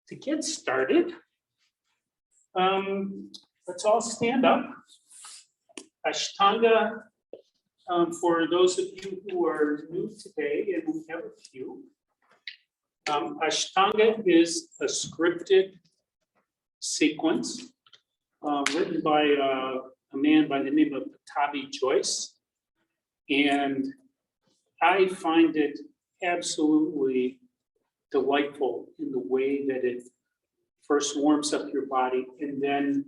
To get started, let's all stand up. Ashtanga, for those of you who are new today, and we have a few, Ashtanga is a scripted sequence written by a man by the name of Tavi Joyce. And I find it absolutely delightful in the way that it first warms up your body, and then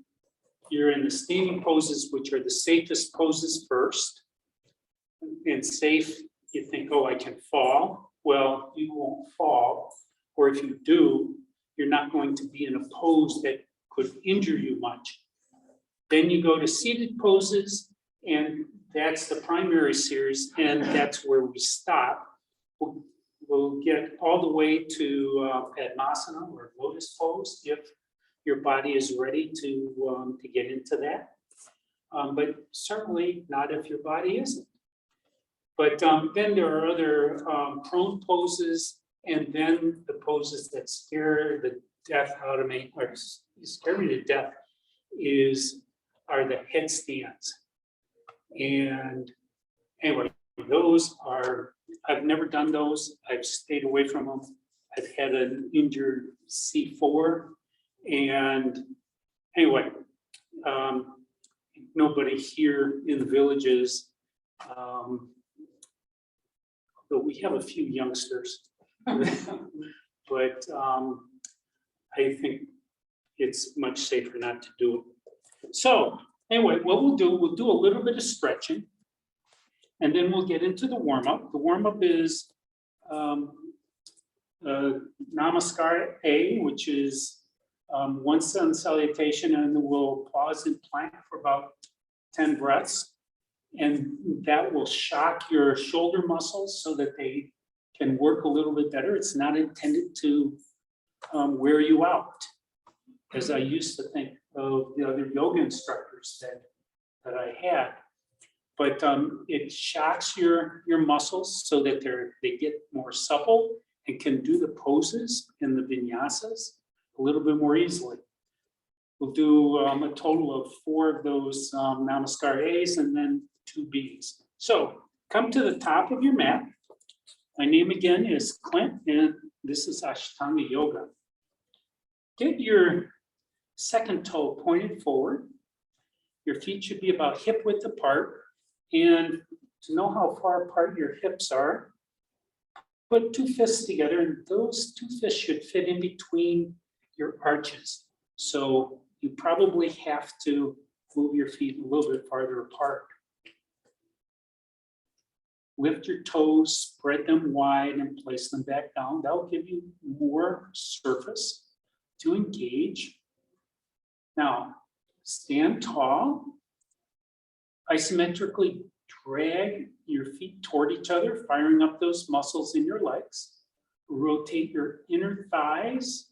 you're in the standing poses, which are the safest poses first. And safe, you think, oh, I can fall. Well, you won't fall, or if you do, you're not going to be in a pose that could injure you much. Then you go to seated poses, and that's the primary series, and that's where we stop. We'll get all the way to Padmasana or Lotus pose if your body is ready to get into that. But certainly not if your body isn't. But then there are other prone poses, and then the poses that scare the death out of me, or scare me to death, are the headstands. And anyway, those are, I've never done those. I've stayed away from them. I've had an injured C4. And anyway, nobody here in the villages, but we have a few youngsters. But I think it's much safer not to do it. So anyway, what we'll do a little bit of stretching, and then we'll get into the warm-up. The warm-up is Namaskar A, which is one sun salutation, and then we'll pause and plank for about 10 breaths. And that will shock your shoulder muscles so that they can work a little bit better. It's not intended to wear you out, as I used to think of the other yoga instructors that I had. But it shocks your muscles so that they get more supple and can do the poses and the vinyasas a little bit more easily. We'll do a total of 4 of those Namaskar A's and then 2 B's. So come to the top of your mat. My name again is Clint, and this is Ashtanga Yoga. Get your second toe pointed forward. Your feet should be about hip width apart. And to know how far apart your hips are, put 2 fists together, and those 2 fists should fit in between your arches. So you probably have to move your feet a little bit farther apart. Lift your toes, spread them wide, and place them back down. That'll give you more surface to engage. Now, stand tall. Isometrically drag your feet toward each other, firing up those muscles in your legs. Rotate your inner thighs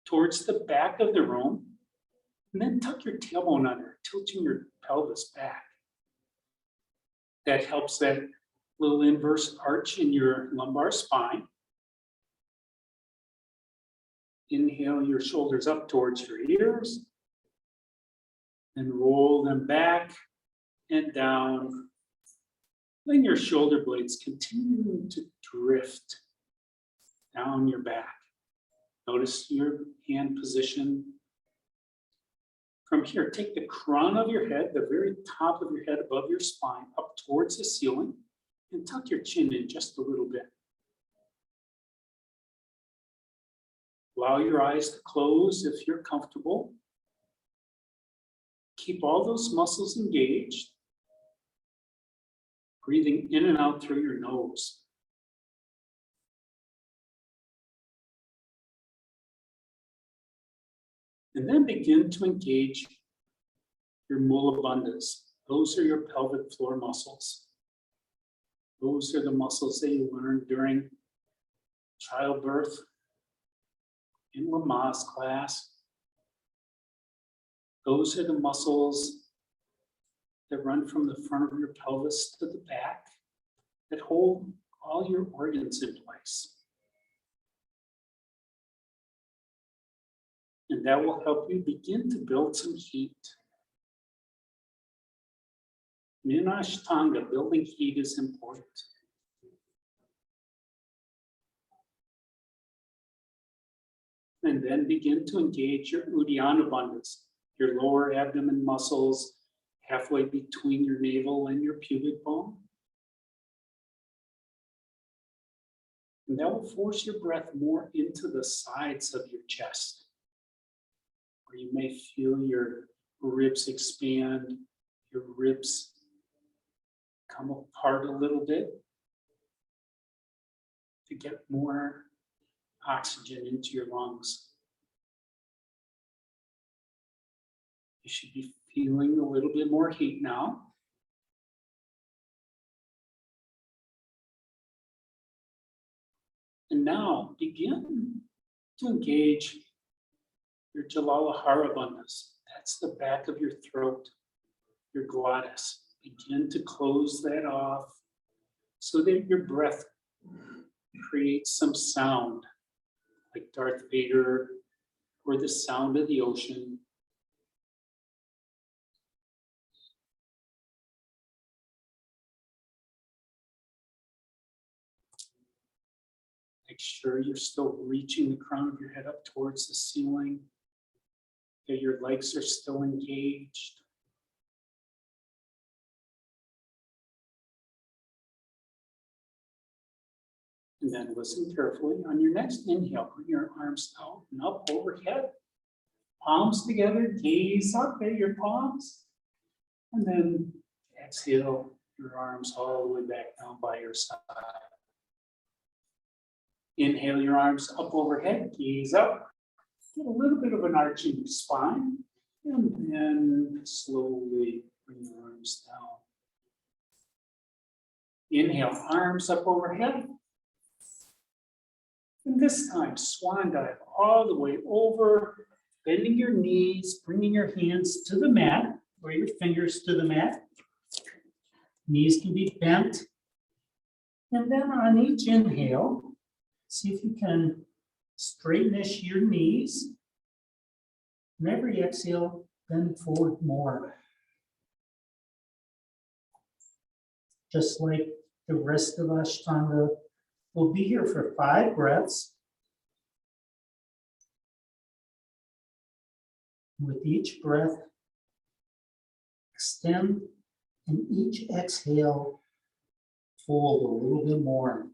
towards the back of the room, and then tuck your tailbone under, tilting your pelvis back. That helps that little inverse arch in your lumbar spine. Inhale your shoulders up towards your ears, and roll them back and down. Letting your shoulder blades continue to drift down your back. Notice your hand position. From here, take the crown of your head, the very top of your head above your spine, up towards the ceiling, and tuck your chin in just a little bit. Allow your eyes to close if you're comfortable. Keep all those muscles engaged. Breathing in and out through your nose. And then begin to engage your mula bandhas. Those are your pelvic floor muscles. Those are the muscles that you learned during childbirth in Lama's class. Those are the muscles that run from the front of your pelvis to the back, that hold all your organs in place. And that will help you begin to build some heat. In Ashtanga, building heat is important. And then begin to engage your Uddiyana bandhas, your lower abdomen muscles, halfway between your navel and your pubic bone. And that will force your breath more into the sides of your chest, where you may feel your ribs expand, your ribs come apart a little bit to get more oxygen into your lungs. You should be feeling a little bit more heat now. And now begin to engage your Jalalahara bandhas. That's the back of your throat, your glottis. Begin to close that off so that your breath creates some sound, like Darth Vader or the sound of the ocean. Make sure you're still reaching the crown of your head up towards the ceiling, that your legs are still engaged. And then listen carefully. On your next inhale, bring your arms out and up overhead. Palms together, gaze up at your palms. And then exhale your arms all the way back down by your side. Inhale your arms up overhead, gaze up. Get a little bit of an arching spine. And then slowly bring your arms down. Inhale, arms up overhead. And this time, swan dive all the way over, bending your knees, bringing your hands to the mat, or your fingers to the mat. Knees can be bent. And then on each inhale, see if you can straightenish your knees. And every exhale, bend forward more. Just like the rest of Ashtanga, we'll be here for 5 breaths. With each breath, extend, and each exhale, fold a little bit more.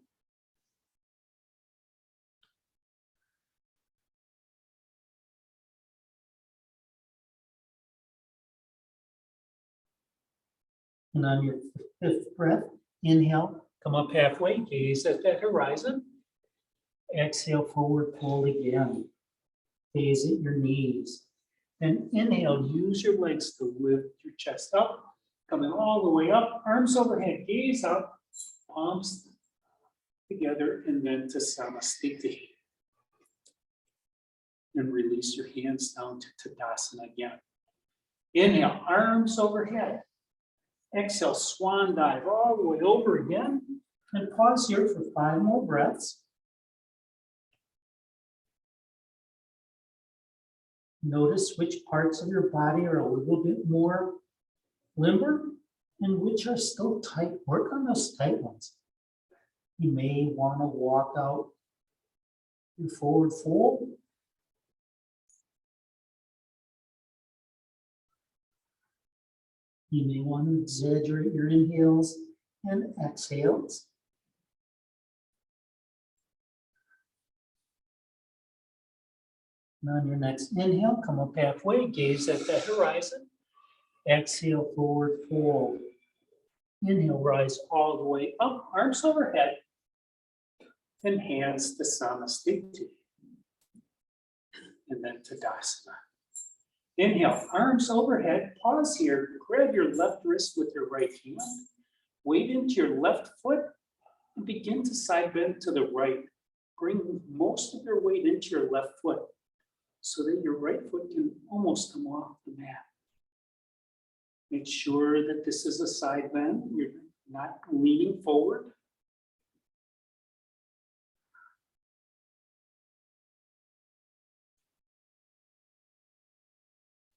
And on your 5th breath, inhale, come up halfway, gaze at that horizon. Exhale, forward fold again. Gaze at your knees. Then inhale, use your legs to lift your chest up, coming all the way up, arms overhead, gaze up, palms together, and then to Samastiti. And release your hands down to Tadasana again. Inhale, arms overhead. Exhale, swan dive all the way over again. And pause here for 5 more breaths. Notice which parts of your body are a little bit more limber and which are still tight. Work on those tight ones. You may want to walk out your forward fold. You may want to exaggerate your inhales and exhales. And on your next inhale, come up halfway, gaze at the horizon. Exhale, forward fold. Inhale, rise all the way up, arms overhead, and hands to Samastiti. And then Tadasana. Inhale, arms overhead, pause here, grab your left wrist with your right hand, weight into your left foot, and begin to side bend to the right. Bring most of your weight into your left foot so that your right foot can almost come off the mat. Make sure that this is a side bend, you're not leaning forward.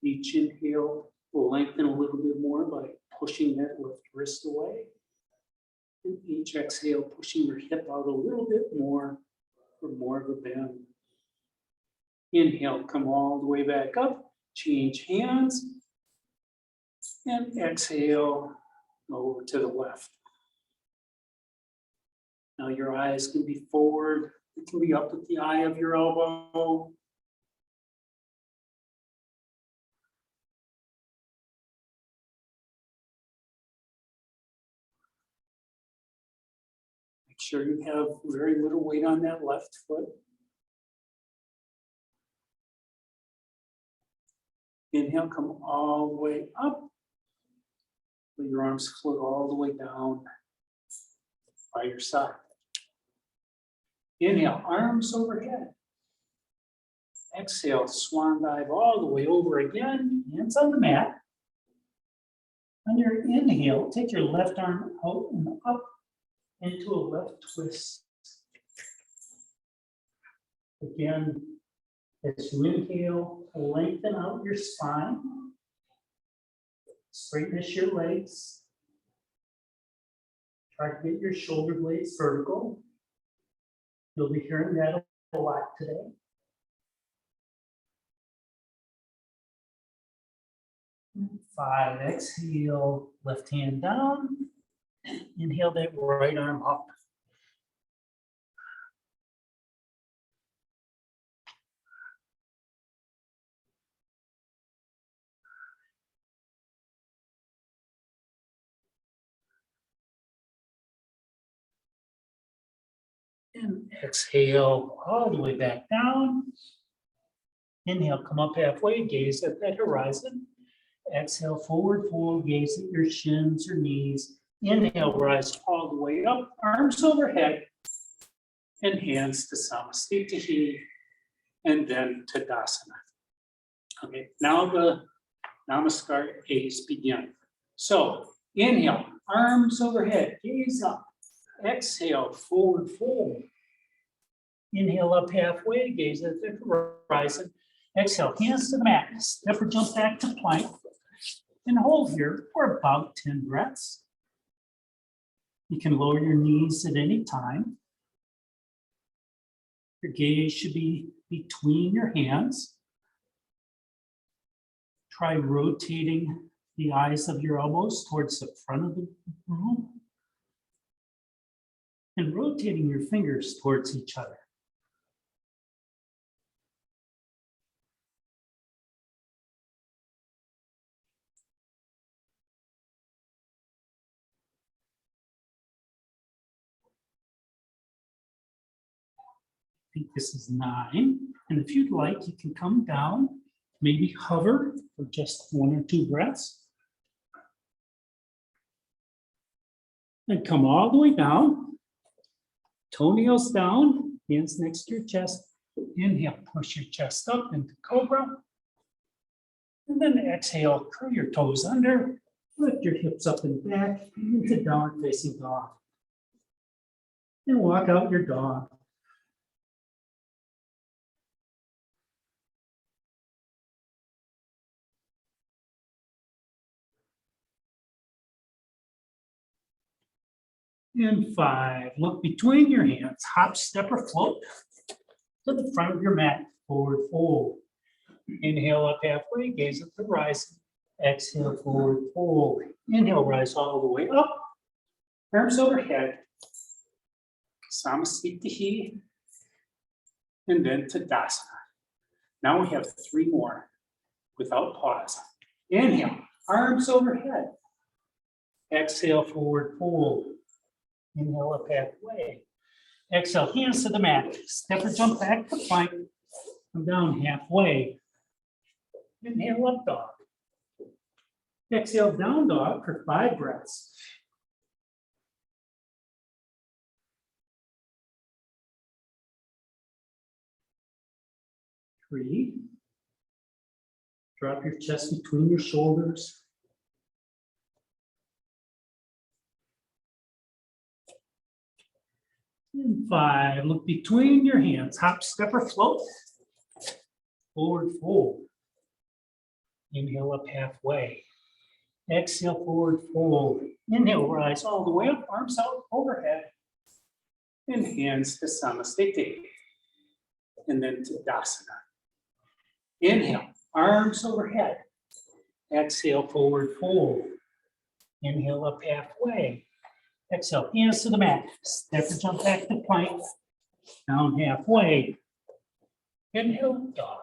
Each inhale will lengthen a little bit more by pushing that left wrist away. And each exhale, pushing your hip out a little bit more for more of a bend. Inhale, come all the way back up, change hands. And exhale, over to the left. Now your eyes can be forward, it can be up at the eye of your elbow. Make sure you have very little weight on that left foot. Inhale, come all the way up. Let your arms float all the way down by your side. Inhale, arms overhead. Exhale, swan dive all the way over again, hands on the mat. On your inhale, take your left arm out and up into a left twist. Again, as you inhale, lengthen out your spine. Straighten your legs. Try to get your shoulder blades vertical. You'll be hearing that a lot today. Five, exhale, left hand down. Inhale that right arm up. And exhale all the way back down. Inhale, come up halfway, gaze at that horizon. Exhale, forward fold, gaze at your shins or knees. Inhale, rise all the way up, arms overhead, and hands to Samasthiti, and then Tadasana. Okay, now the Namaskar A's begin. So, inhale, arms overhead, gaze up. Exhale, forward fold. Inhale up halfway, gaze at the horizon. Exhale, hands to the mat. Step or jump back to plank. And hold here for about 10 breaths. You can lower your knees at any time. Your gaze should be between your hands. Try rotating the eyes of your elbows towards the front of the room. And rotating your fingers towards each other. I think this is 9. And if you'd like, you can come down, maybe hover for just 1 or 2 breaths. And come all the way down. Toenails down, hands next to your chest. Inhale, push your chest up into Cobra. And then exhale, curl your toes under, lift your hips up and back into downward facing dog. And walk out your dog. And 5, look between your hands, hop, step, or float to the front of your mat, forward fold. Inhale up halfway, gaze at the horizon. Exhale, forward fold. Inhale, rise all the way up, arms overhead. Samasthiti, and then Tadasana. Now we have 3 more without pause. Inhale, arms overhead. Exhale, forward fold. Inhale up halfway. Exhale, hands to the mat. Step or jump back to plank. Come down halfway. Inhale, up dog. Exhale, down dog for 5 breaths. Three. Drop your chest between your shoulders. And 5, look between your hands, hop, step, or float. Forward fold. Inhale up halfway. Exhale, forward fold. Inhale, rise all the way up, arms out overhead. And hands to Samasthiti. And then to Tadasana. Inhale, arms overhead. Exhale, forward fold. Inhale up halfway. Exhale, hands to the mat. Step or jump back to plank. Down halfway. Inhale, dog.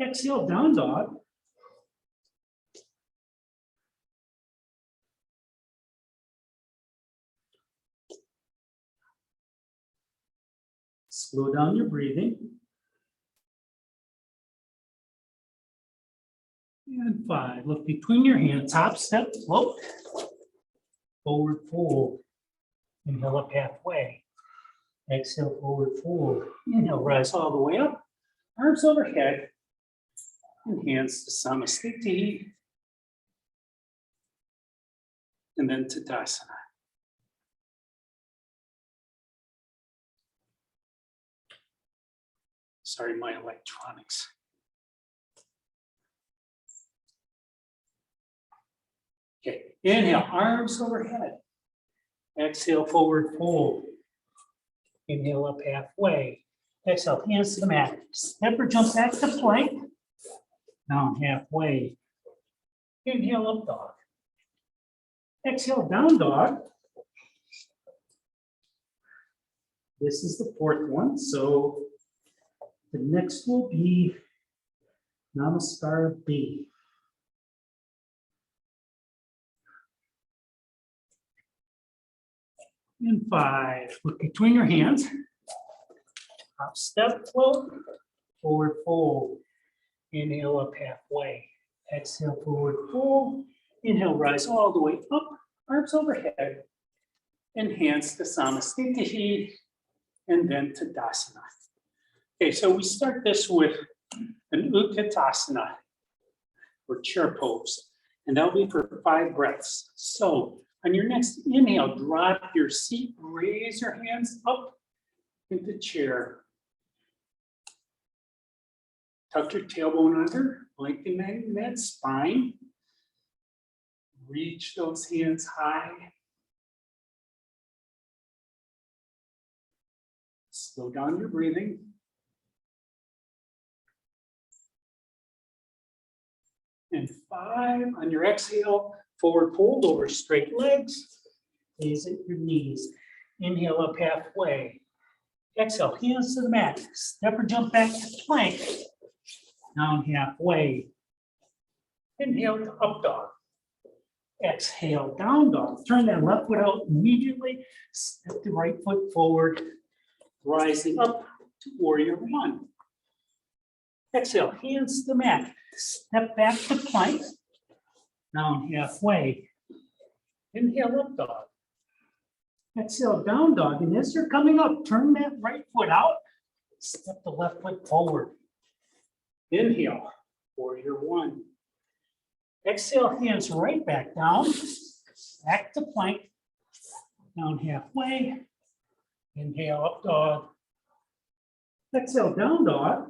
Exhale, down dog. Slow down your breathing. And 5, look between your hands, top step, float. Forward fold. Inhale up halfway. Exhale, forward fold. Inhale, rise all the way up. Arms overhead. And hands to Samasthiti. And then to Tadasana. Sorry, my electronics. Okay, inhale, arms overhead. Exhale, forward fold. Inhale up halfway. Exhale, hands to the mat. Step or jump back to plank. Down halfway. Inhale, up dog. Exhale, down dog. This is the 4th one, so the next will be Namaskar B. And 5, look between your hands. Top step, float, forward fold. Inhale up halfway. Exhale, forward fold. Inhale, rise all the way up, arms overhead. And hands to Samasthiti, and then to Tadasana. Okay, so we start this with an Utkatasana, or chair pose. And that'll be for 5 breaths. So on your next inhale, drop your seat, raise your hands up into chair. Tuck your tailbone under, lengthen that spine. Reach those hands high. Slow down your breathing. And 5, on your exhale, forward fold over straight legs. Gaze at your knees. Inhale up halfway. Exhale, hands to the mat. Step or jump back to plank. Down halfway. Inhale to up dog. Exhale, down dog. Turn that left foot out immediately. Step the right foot forward. Rising up to warrior 1. Exhale, hands to the mat. Step back to plank. Down halfway. Inhale, up dog. Exhale, down dog. And as you're coming up, turn that right foot out. Step the left foot forward. Inhale, warrior 1. Exhale, hands right back down. Back to plank. Down halfway. Inhale, up dog. Exhale, down dog.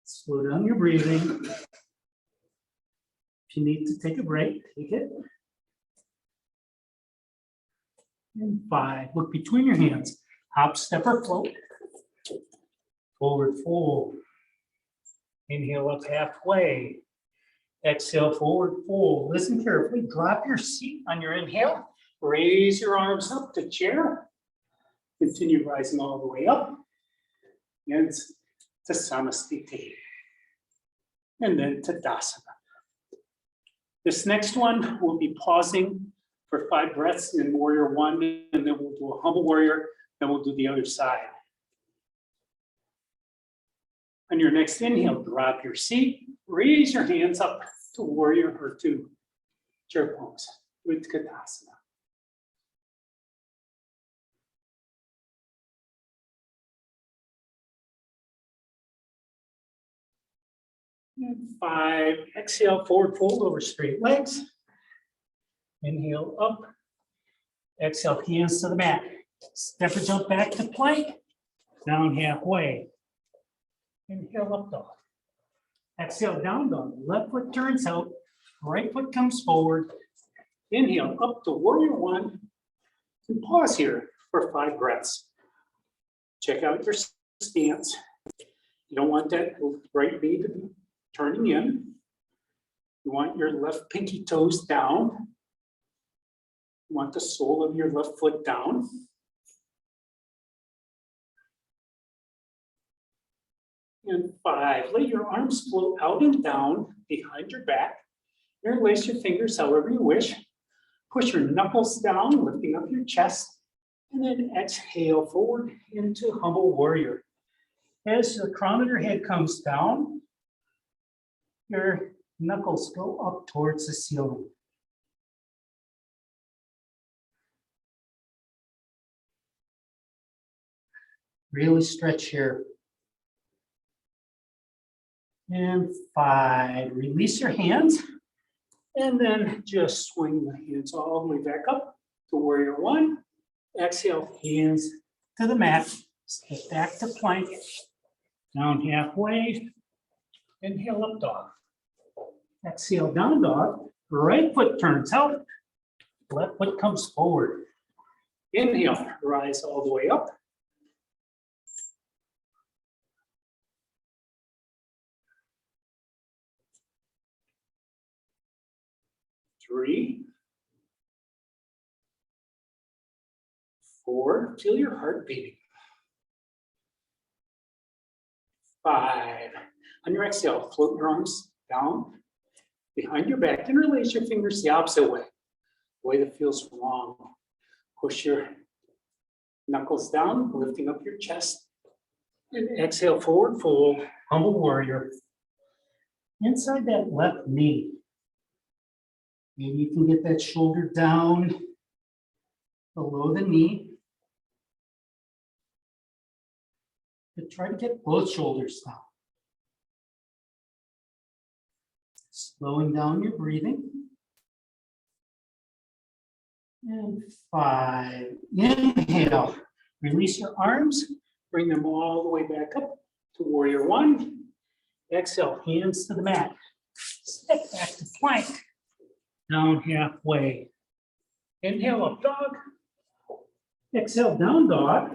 Slow down your breathing. If you need to take a break, take it. And 5, look between your hands. Hop, step, or float. Forward fold. Inhale up halfway. Exhale, forward fold. Listen carefully. Drop your seat on your inhale. Raise your arms up to chair. Continue rising all the way up. And to Samasthiti. And then to Tadasana. This next one, we'll be pausing for 5 breaths in warrior 1, and then we'll do a humble warrior, then we'll do the other side. On your next inhale, drop your seat, raise your hands up to warrior or to chair pose, Utkatasana. And 5, exhale, forward fold over straight legs. Inhale up, Exhale, hands to the mat. Step or jump back to plank. Down halfway. Inhale, up dog. Exhale, down dog. Left foot turns out. Right foot comes forward. Inhale, up to warrior one. And pause here for 5 breaths. Check out your stance. You don't want that right knee to be turning in. You want your left pinky toes down. You want the sole of your left foot down. And 5, let your arms float out and down behind your back. Interlace your fingers however you wish. Push your knuckles down, lifting up your chest. And then exhale forward into humble warrior. As the crown of your head comes down, your knuckles go up towards the ceiling. Really stretch here. And 5, release your hands. And then just swing the hands all the way back up to warrior one. Exhale, hands to the mat. Step back to plank. Down halfway. Inhale, up dog. Exhale, down dog. Right foot turns out. Left foot comes forward. Inhale, rise all the way up. 3, 4, feel your heart beating. 5, on your exhale, float your arms down behind your back and release your fingers the opposite way, the way that feels wrong. Push your knuckles down, lifting up your chest, and exhale, forward fold, humble warrior. Inside that left knee, maybe you can get that shoulder down below the knee. But try to get both shoulders down. Slowing down your breathing. And 5, inhale. Release your arms, bring them all the way back up to warrior one. Exhale, hands to the mat. Step back to plank. Down halfway. Inhale, up dog. Exhale, down dog.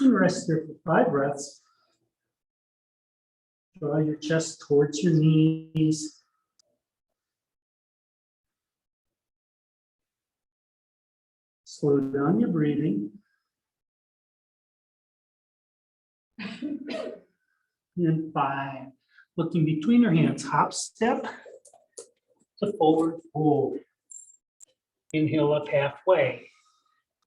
And rest there for 5 breaths. Draw your chest towards your knees. Slow down your breathing. And 5, looking between your hands, hop step to forward fold. Inhale up halfway.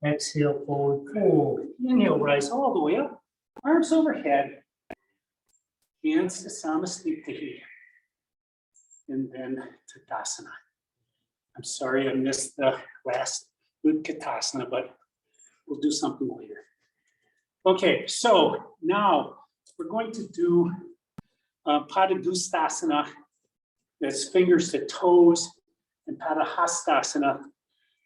Exhale, forward fold. Inhale, rise all the way up. Arms overhead. Hands to Samasthiti. And then Tadasana. I'm sorry I missed the last Utkatasana, but we'll do something later. Okay, so now we're going to do Padmasana. That's fingers to toes, and Padahastasana,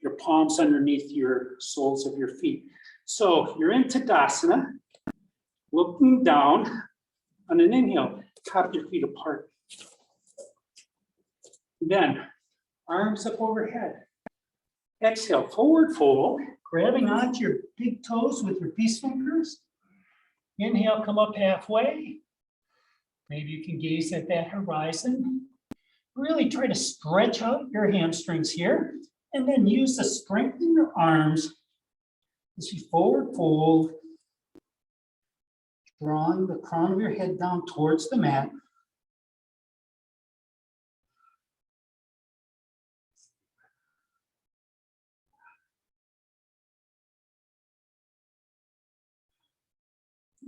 your palms underneath your soles of your feet. So you're in Tadasana, looking down. On an inhale, top your feet apart. Then arms up overhead. Exhale, forward fold, grabbing onto your big toes with your peace fingers. Inhale, come up halfway. Maybe you can gaze at that horizon. Really try to stretch out your hamstrings here, and then use the strength in your arms as you forward fold, drawing the crown of your head down towards the mat.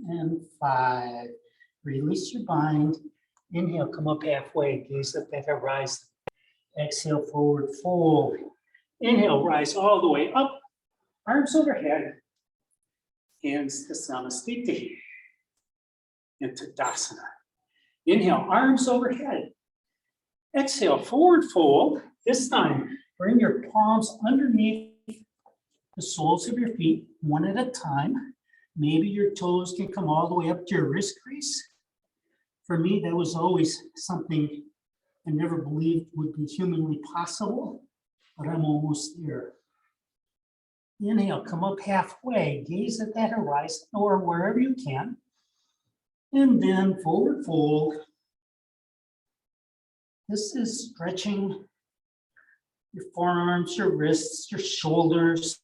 And 5, release your bind. Inhale, come up halfway, gaze up at the horizon. Exhale, forward fold. Inhale, rise all the way up, arms overhead, hands to Samasthiti, into Tadasana. Inhale, arms overhead. Exhale, forward fold. This time, Bring your palms underneath the soles of your feet, one at a time. Maybe your toes can come all the way up to your wrist crease. For me, that was always something I never believed would be humanly possible, but I'm almost there. Inhale, come up halfway, gaze at that horizon or wherever you can. And then forward fold. This is stretching your forearms, your wrists, your shoulders,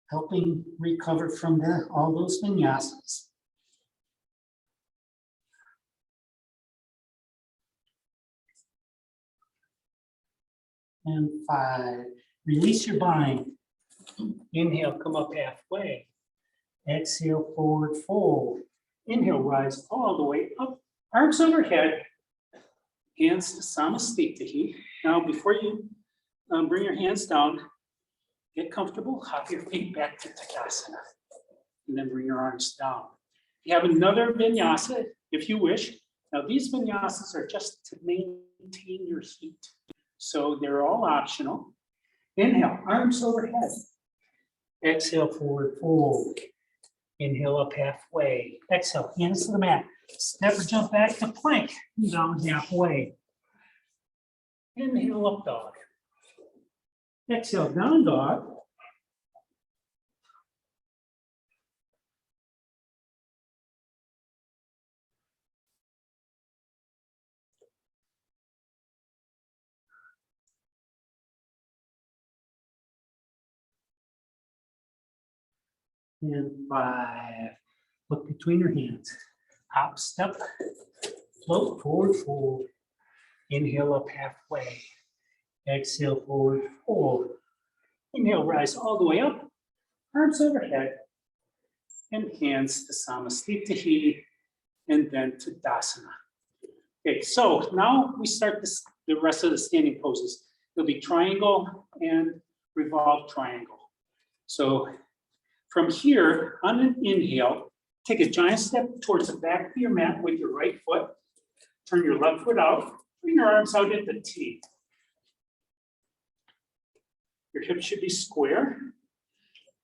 helping recover from all those vinyasas. And 5, release your bind. Inhale, come up halfway. Exhale, forward fold. Inhale, rise all the way up, arms overhead, hands to Samasthiti. Now, before you bring your hands down, get comfortable, hop your feet back to Tadasana, and then bring your arms down. You have another vinyasa, if you wish. Now, these vinyasas are just to maintain your heat, so they're all optional. Inhale, arms overhead. Exhale, forward fold. Inhale, up halfway. Exhale, hands to the mat. Step or jump back to plank, down halfway. Inhale, up dog. Exhale, down dog. And 5, look between your hands. Hop, step, float, forward fold. Inhale, up halfway. Exhale, forward fold. Inhale, rise all the way up, arms overhead, and hands to Samasthiti, and then to Tadasana. Okay, so now we start the rest of the standing poses. It'll be triangle and revolve triangle. So from here, on an inhale, take a giant step towards the back of your mat with your right foot. Turn your left foot out, bring your arms out at the T. Your hips should be square.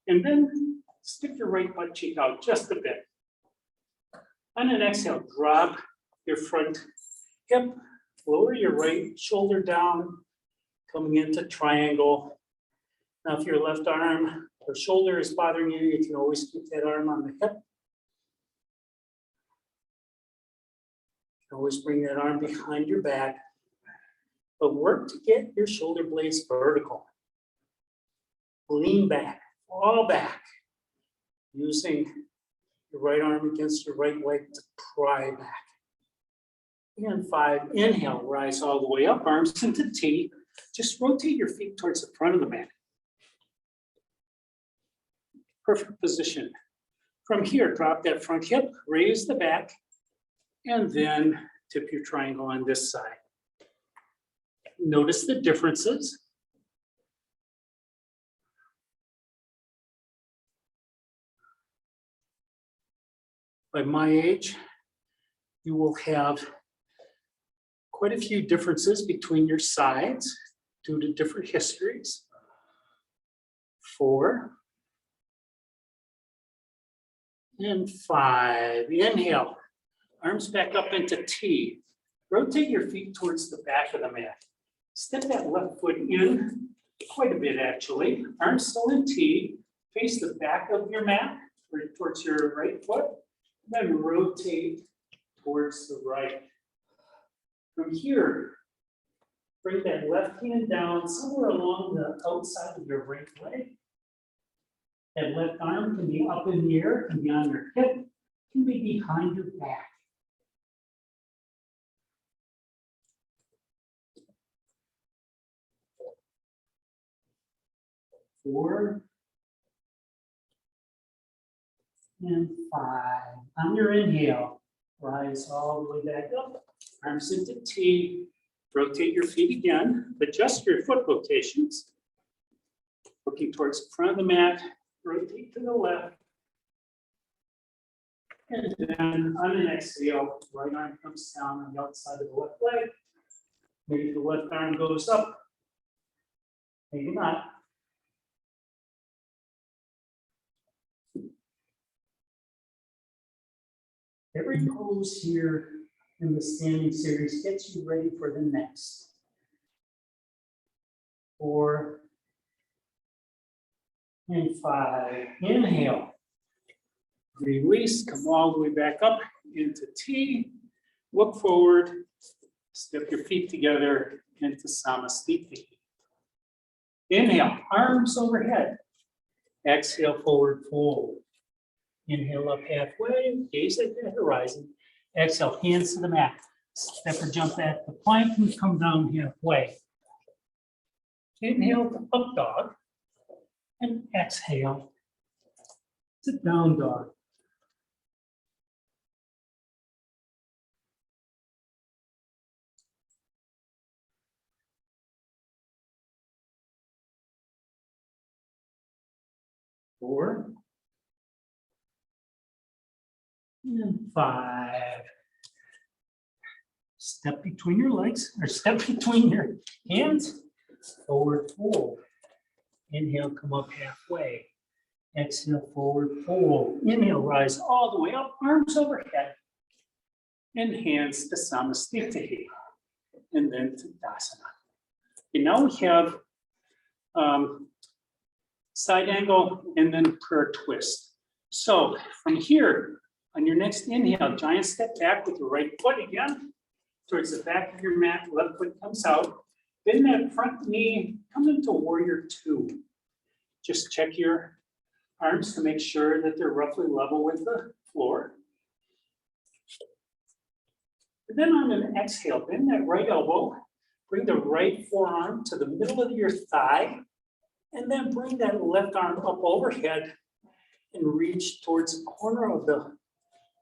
And then stick your right butt cheek out just a bit. On an exhale, drop your front hip, lower your right shoulder down, coming into triangle. Now, if your left arm or shoulder is bothering you, you can always keep that arm on the hip. You can always bring that arm behind your back, but work to get your shoulder blades vertical. Lean back, fall back, using your right arm against your right leg to pry back. And 5, inhale, rise all the way up, arms into T. Just rotate your feet towards the front of the mat. Perfect position. From here, drop that front hip, raise the back, and then tip your triangle on this side. Notice the differences. By my age, you will have quite a few differences between your sides due to different histories. 4 and 5. Inhale, arms back up into T. Rotate your feet towards the back of the mat. Step that left foot in quite a bit, actually. Arms still in T. Face the back of your mat towards your right foot. Then rotate towards the right. From here, bring that left hand down somewhere along the outside of your right leg. That left arm can be up in the air, can be on your hip, can be behind your back. Four and 5. On your inhale, rise all the way back up, arms into T. Rotate your feet again, adjust your foot rotations. Looking towards the front of the mat, rotate to the left. And then on an exhale, right arm comes down on the outside of the left leg. Maybe the left arm goes up, Maybe not. Every pose here in the standing series gets you ready for the next. 4 and 5. Inhale. Release. Come all the way back up into T. Look forward. Step your feet together into Samasthiti. Inhale. Arms overhead. Exhale. Forward fold. Inhale up halfway. Gaze at the horizon. Exhale. Hands to the mat. Step or jump back to plank and come down halfway. Inhale to up dog. And exhale to down dog. Four. And 5. Step between your legs, or step between your hands. Forward fold. Inhale, come up halfway. Exhale, forward fold. Inhale, rise all the way up, arms overhead. And hands to Samasthiti. And then to Dasana. Okay, now we have side angle and then prayer twist. So from here, on your next inhale, giant step back with the right foot again towards the back of your mat. Left foot comes out. Bend that front knee, come into warrior 2. Just check your arms to make sure that they're roughly level with the floor. And then on an exhale, bend that right elbow, bring the right forearm to the middle of your thigh, and then bring that left arm up overhead and reach towards the corner of the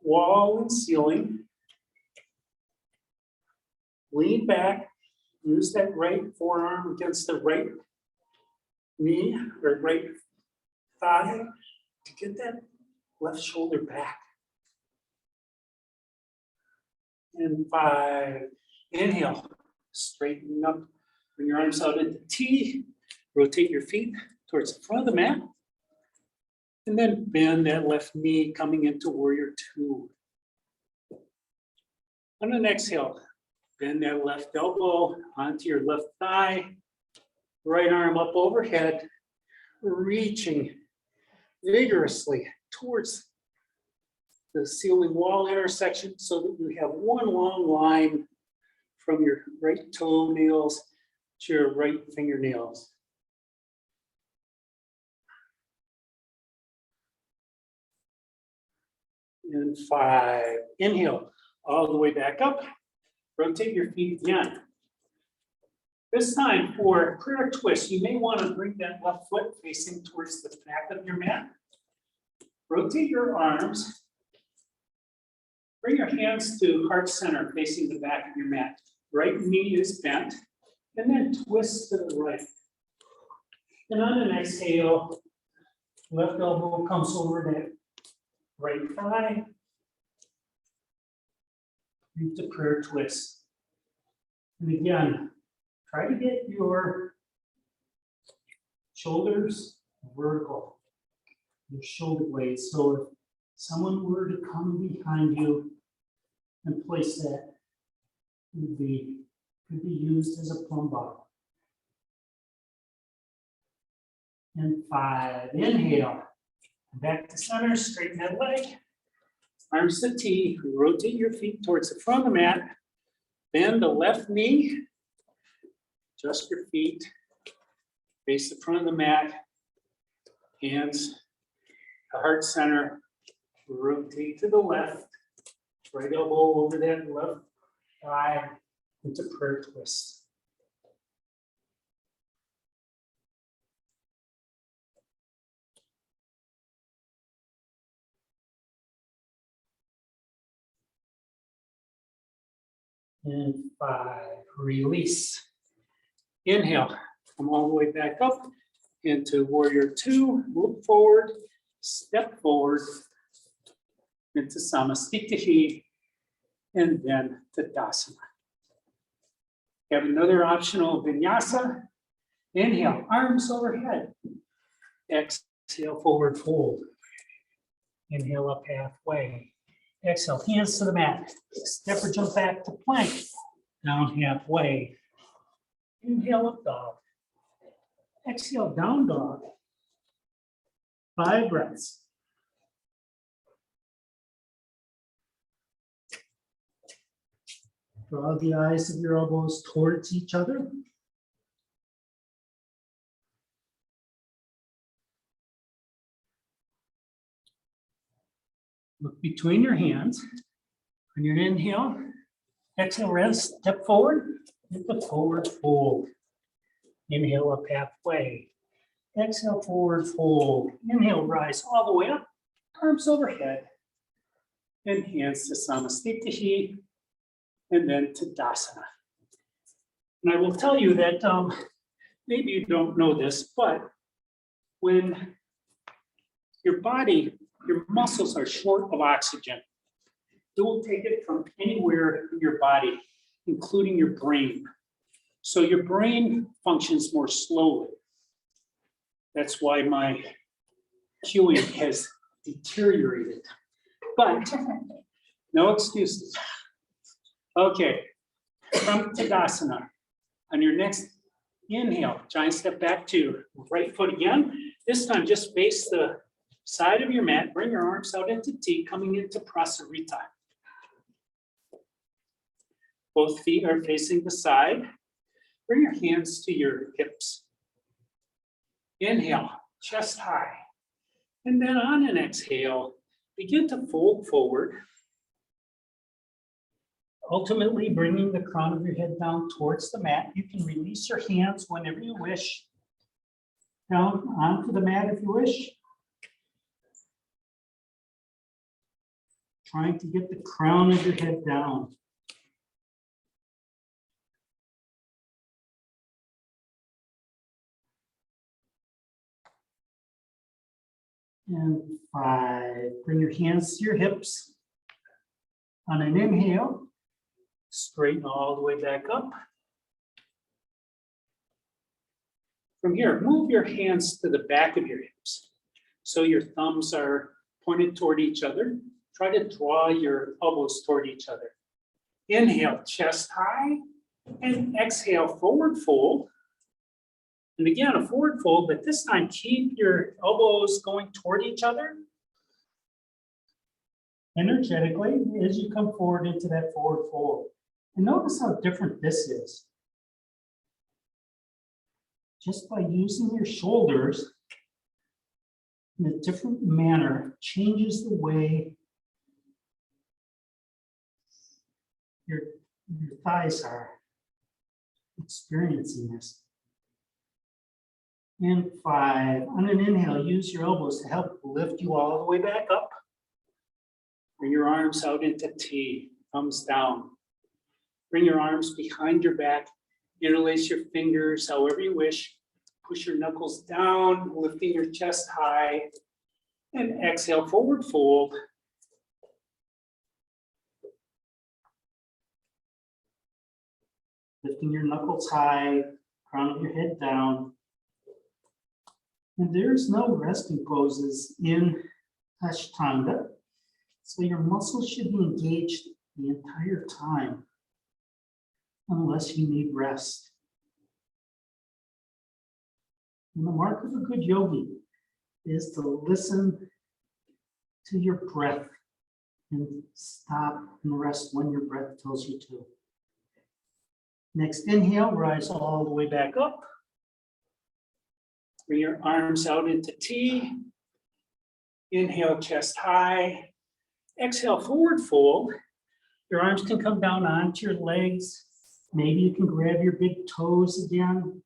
wall and ceiling. Lean back, use that right forearm against the right knee or right thigh to get that left shoulder back. And 5, inhale, straighten up, bring your arms out into T, rotate your feet towards the front of the mat, and then bend that left knee coming into warrior 2. On an exhale, bend that left elbow onto your left thigh, right arm up overhead, reaching vigorously towards the ceiling wall intersection so that you have one long line from your right toenails to your right fingernails. And 5, inhale, all the way back up, rotate your feet again. This time for prayer twist, you may want to bring that left foot facing towards the back of your mat. Rotate your arms. Bring your hands to heart center facing the back of your mat. Right knee is bent, and then twist to the right. And on an exhale, left elbow comes over that right thigh. Move to prayer twist. And again, try to get your shoulders vertical, your shoulder blades. So if someone were to come behind you and place that, could be used as a plumb bob. And 5, inhale, back to center, straighten that leg. Arms to T, rotate your feet towards the front of the mat. Bend the left knee, adjust your feet, face the front of the mat, hands to heart center, rotate to the left, right elbow over that left thigh into prayer twist. And 5, release. Inhale, come all the way back up into warrior 2, move forward, step forward into Samasthiti, and then to Dasana. You have another optional vinyasa. Inhale, arms overhead. Exhale, forward fold. Inhale up halfway. Exhale, hands to the mat. Step or jump back to plank. Down halfway. Inhale, up dog. Exhale, down dog. 5 breaths. Draw the eyes of your elbows towards each other. Look between your hands. On your inhale, exhale, rest, step forward, into forward fold. Inhale up halfway. Exhale, forward fold. Inhale, rise all the way up, arms overhead. And hands to Samasthiti, and then to Tadasana. And I will tell you that maybe you don't know this, but when your body, your muscles are short of oxygen, it will take it from anywhere in your body, including your brain. So your brain functions more slowly. That's why my cueing has deteriorated. But no excuses. Okay, from Tadasana. On your next inhale, giant step back to right foot again. This time just face the side of your mat, bring your arms out into T, coming into Prasarita. Both feet are facing the side. Bring your hands to your hips. Inhale, chest high. And then on an exhale, begin to fold forward. Ultimately bringing the crown of your head down towards the mat. You can release your hands whenever you wish. Down onto the mat if you wish. Trying to get the crown of your head down. And 5, bring your hands to your hips. On an inhale, straighten all the way back up. From here, move your hands to the back of your hips. So your thumbs are pointed toward each other. Try to draw your elbows toward each other. Inhale, chest high, and exhale, forward fold. And again, a forward fold, but this time keep your elbows going toward each other. Energetically, as you come forward into that forward fold. And notice how different this is. Just by using your shoulders in a different manner changes the way your thighs are experiencing this. And 5, on an inhale, use your elbows to help lift you all the way back up. Bring your arms out into T, thumbs down. Bring your arms behind your back, interlace your fingers however you wish. Push your knuckles down, lifting your chest high. And exhale, forward fold. Lifting your knuckles high, crown of your head down. And there's no resting poses in Ashtanga. So your muscles should be engaged the entire time, unless you need rest. And the mark of a good yogi is to listen to your breath and stop and rest when your breath tells you to. Next inhale, rise all the way back up. Bring your arms out into T. Inhale, chest high. Exhale, forward fold. Your arms can come down onto your legs. Maybe you can grab your big toes again.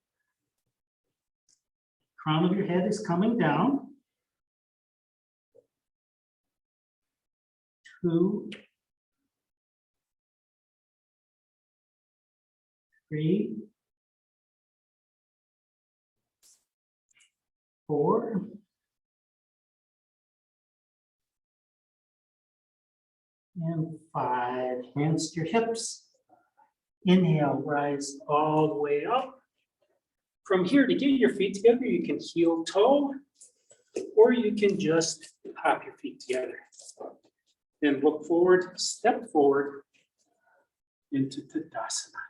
Crown of your head is coming down. 2, 3, 4, and 5. Hands to your hips. Inhale, rise all the way up. From here, to get your feet together, you can heel toe, or you can just hop your feet together. Then look forward, step forward into Tadasana.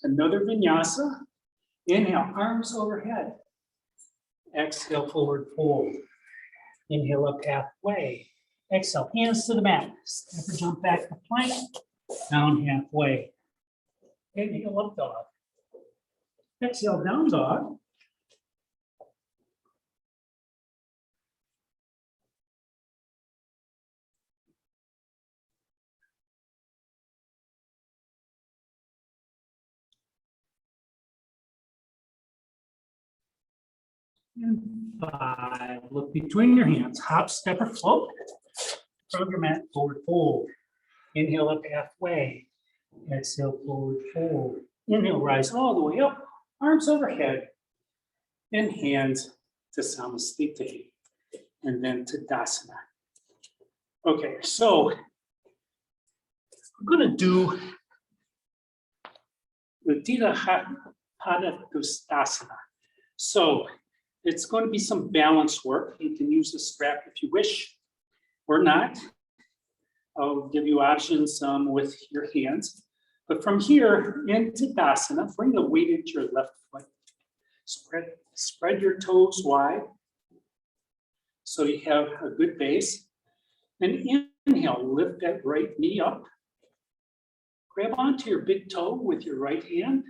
Another vinyasa. Inhale, arms overhead. Exhale, forward fold. Inhale up halfway. Exhale, hands to the mat. Step or jump back to plank. Down halfway. Inhale, up dog. Exhale, down dog. And 5, look between your hands, hop, step, or float. From your mat, forward fold. Inhale up halfway. Exhale, forward fold. Inhale, rise all the way up, arms overhead, and hands to Samasthiti, and then Tadasana. Okay, so I'm going to do the Dita Padmasana. So it's going to be some balance work. You can use the strap if you wish or not. I'll give you options with your hands. But from here into Tadasana, bring the weight into your left foot. Spread your toes wide so you have a good base. And inhale, lift that right knee up. Grab onto your big toe with your right hand.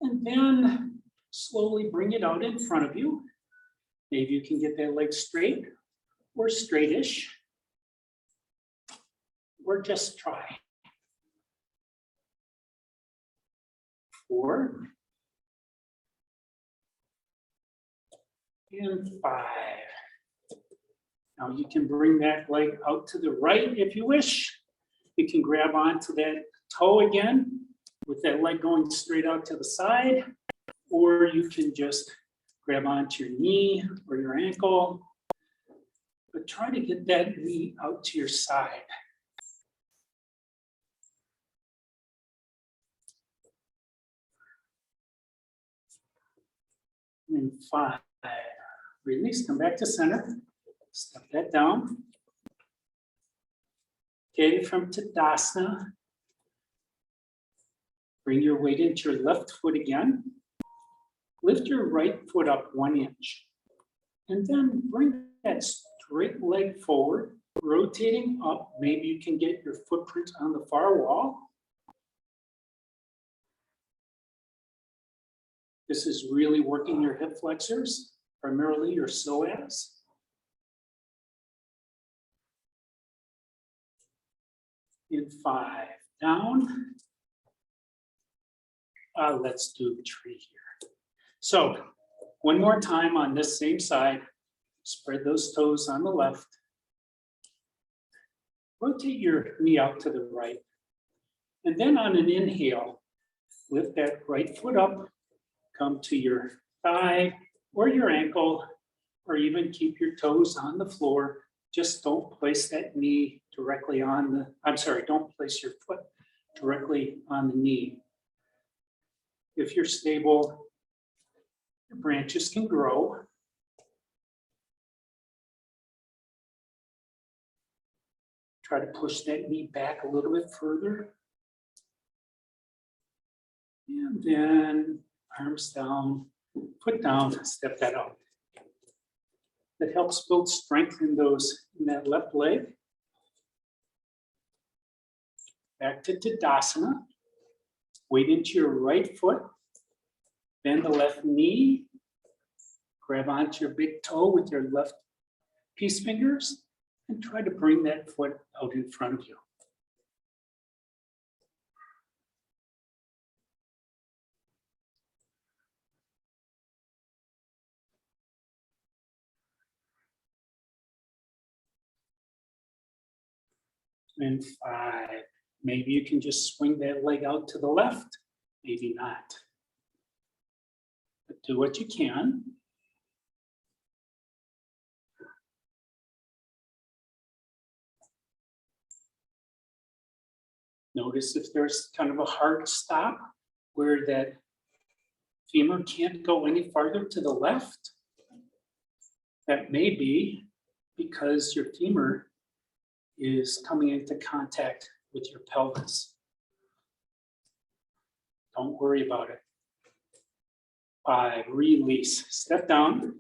And then slowly bring it out in front of you. Maybe you can get that leg straight or straightish, or just try. 4 and 5. Now you can bring that leg out to the right if you wish. You can grab onto that toe again with that leg going straight out to the side, or you can just grab onto your knee or your ankle, but try to get that knee out to your side. And 5, release, come back to center, step that down. Okay, from Tadasana, bring your weight into your left foot again. Lift your right foot up 1 inch, and then bring that straight leg forward, rotating up. Maybe you can get your footprint on the far wall. This is really working your hip flexors, primarily your psoas. In 5, down. Let's do the tree here. So one more time on this same side, spread those toes on the left. Rotate your knee out to the right. And then on an inhale, lift that right foot up, come to your thigh or your ankle, or even keep your toes on the floor. Just don't place that knee directly on the, don't place your foot directly on the knee. If you're stable, your branches can grow. Try to push that knee back a little bit further. And then arms down, foot down, step that out. That helps build strength in that left leg. Back to Tadasana. Weight into your right foot. Bend the left knee. Grab onto your big toe with your left peace fingers and try to bring that foot out in front of you. And 5, maybe you can just swing that leg out to the left, maybe not. But do what you can. Notice if there's kind of a hard stop where that femur can't go any farther to the left. That may be because your femur is coming into contact with your pelvis. Don't worry about it. 5, release. Step down.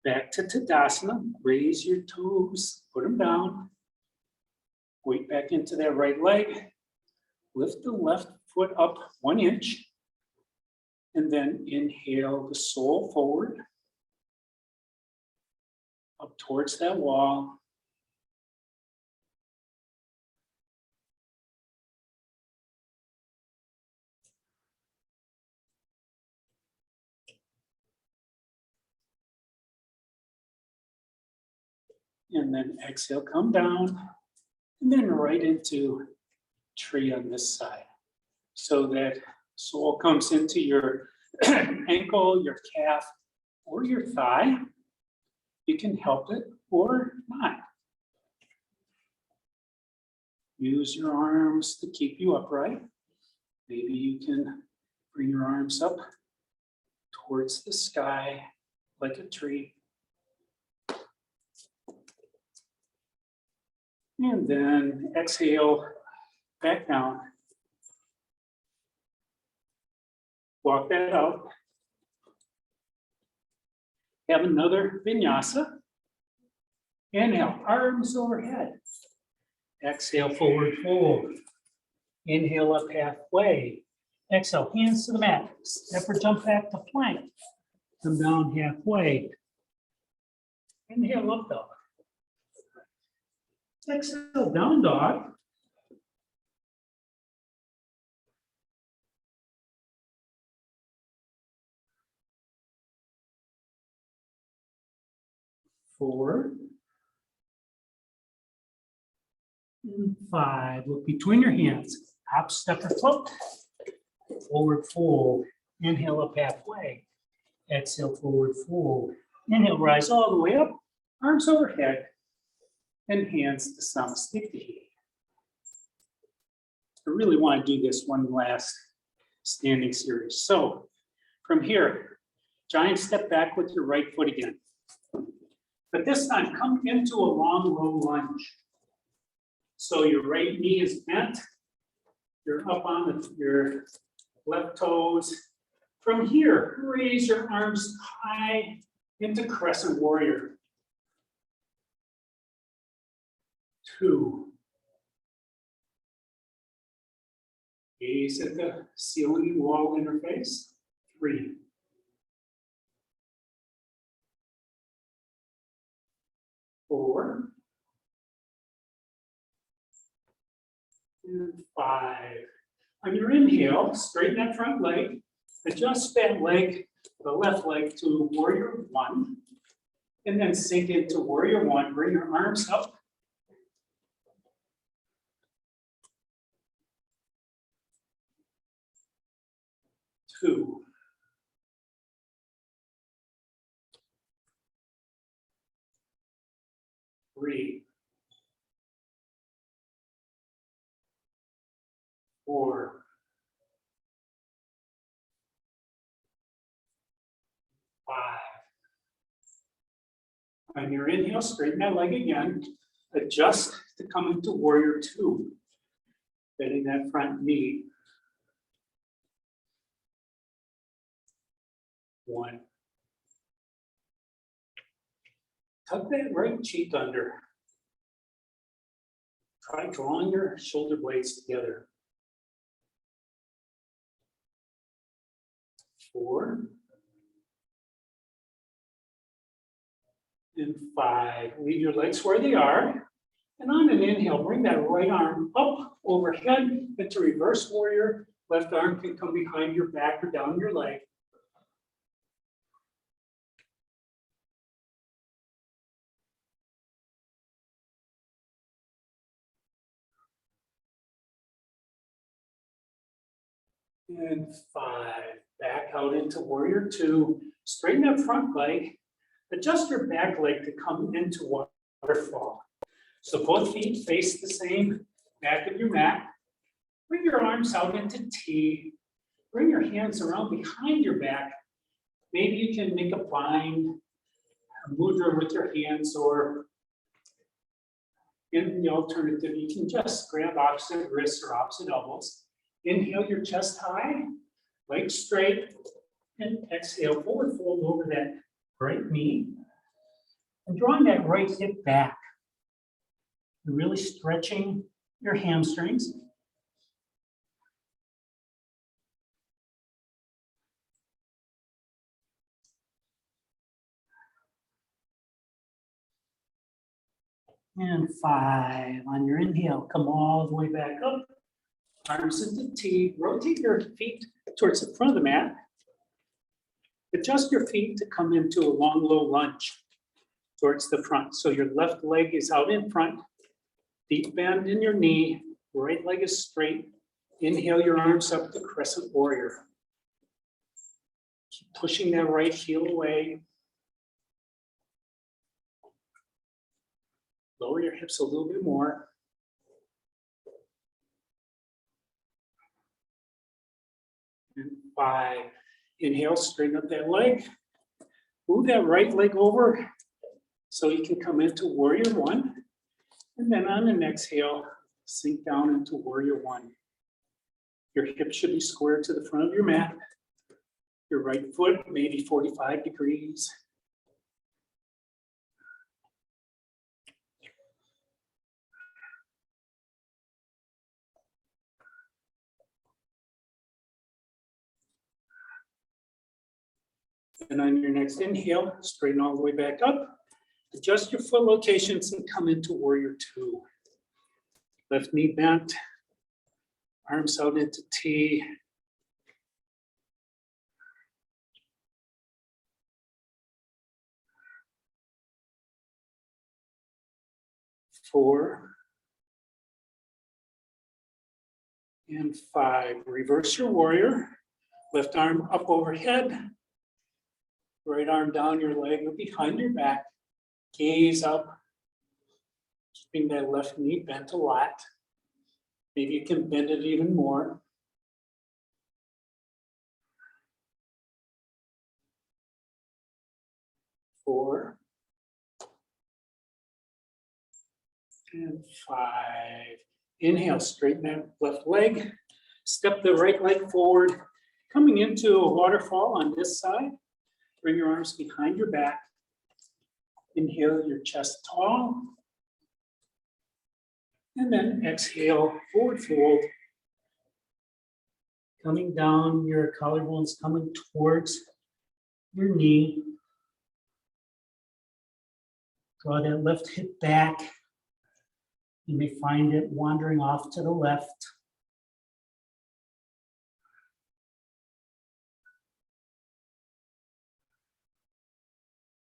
Back to Tadasana. Raise your toes, put them down. Weight back into that right leg. Lift the left foot up 1 inch. And then inhale the sole forward. Up towards that wall. And then exhale, come down, and then right into tree on this side. So that sole comes into your ankle, your calf, or your thigh. You can help it or not. Use your arms to keep you upright. Maybe you can bring your arms up towards the sky like a tree. And then exhale, back down. Walk that out. Have another vinyasa. Inhale, arms overhead. Exhale, forward fold. Inhale up halfway. Exhale, hands to the mat. Step or jump back to plank. Come down halfway. Inhale, up dog. Exhale, down dog. Four. And 5. Look between your hands. Hop, step, or float. Forward fold. Inhale up halfway. Exhale, forward fold. Inhale, rise all the way up. Arms overhead. And hands to Samasthiti. I really want to do this one last standing series. So from here, giant step back with your right foot again. But this time, come into a long, low lunge. So your right knee is bent. You're up on your left toes. From here, raise your arms high into Crescent Warrior. 2. Gaze at the ceiling and wall interface. 3. 4. And 5. On your inhale, straighten that front leg. Adjust that leg, the left leg, to Warrior 1. And then sink into Warrior 1. Bring your arms up. 2. 3. 4. 5. On your inhale, straighten that leg again. Adjust to come into Warrior 2. Bending that front knee. 1. Tuck that right cheek under. Try drawing your shoulder blades together. 4. And 5. Leave your legs where they are. And on an inhale, bring that right arm up overhead into reverse warrior. Left arm can come behind your back or down your leg. And 5. Back out into Warrior 2. Straighten that front leg. Adjust your back leg to come into waterfall. So both feet face the same back of your mat. Bring your arms out into T. Bring your hands around behind your back. Maybe you can make a bind, a mudra with your hands, or in the alternative, you can just grab opposite wrists or opposite elbows. Inhale your chest high, legs straight, and exhale, forward fold over that right knee. And drawing that right hip back. You're really stretching your hamstrings. And 5. On your inhale, come all the way back up. Arms into T. Rotate your feet towards the front of the mat. Adjust your feet to come into a long, low lunge towards the front. So your left leg is out in front. Deep bend in your knee. Right leg is straight. Inhale your arms up to Crescent Warrior. Keep pushing that right heel away. Lower your hips a little bit more. And 5. Inhale, straighten up that leg. Move that right leg over so you can come into Warrior 1. And then on an exhale, sink down into Warrior 1. Your hips should be square to the front of your mat. Your right foot maybe 45 degrees. And on your next inhale, straighten all the way back up. Adjust your foot locations and come into Warrior 2. Left knee bent, arms out into T. Four. And 5. Reverse your warrior. Left arm up overhead. Right arm down your leg or behind your back. Gaze up. Keeping that left knee bent a lot. Maybe you can bend it even more. Four. And 5. Inhale, straighten that left leg. Step the right leg forward. Coming into a waterfall on this side. Bring your arms behind your back. Inhale your chest tall. And then exhale, forward fold. Coming down, your collarbones coming towards your knee. Draw that left hip back. You may find it wandering off to the left.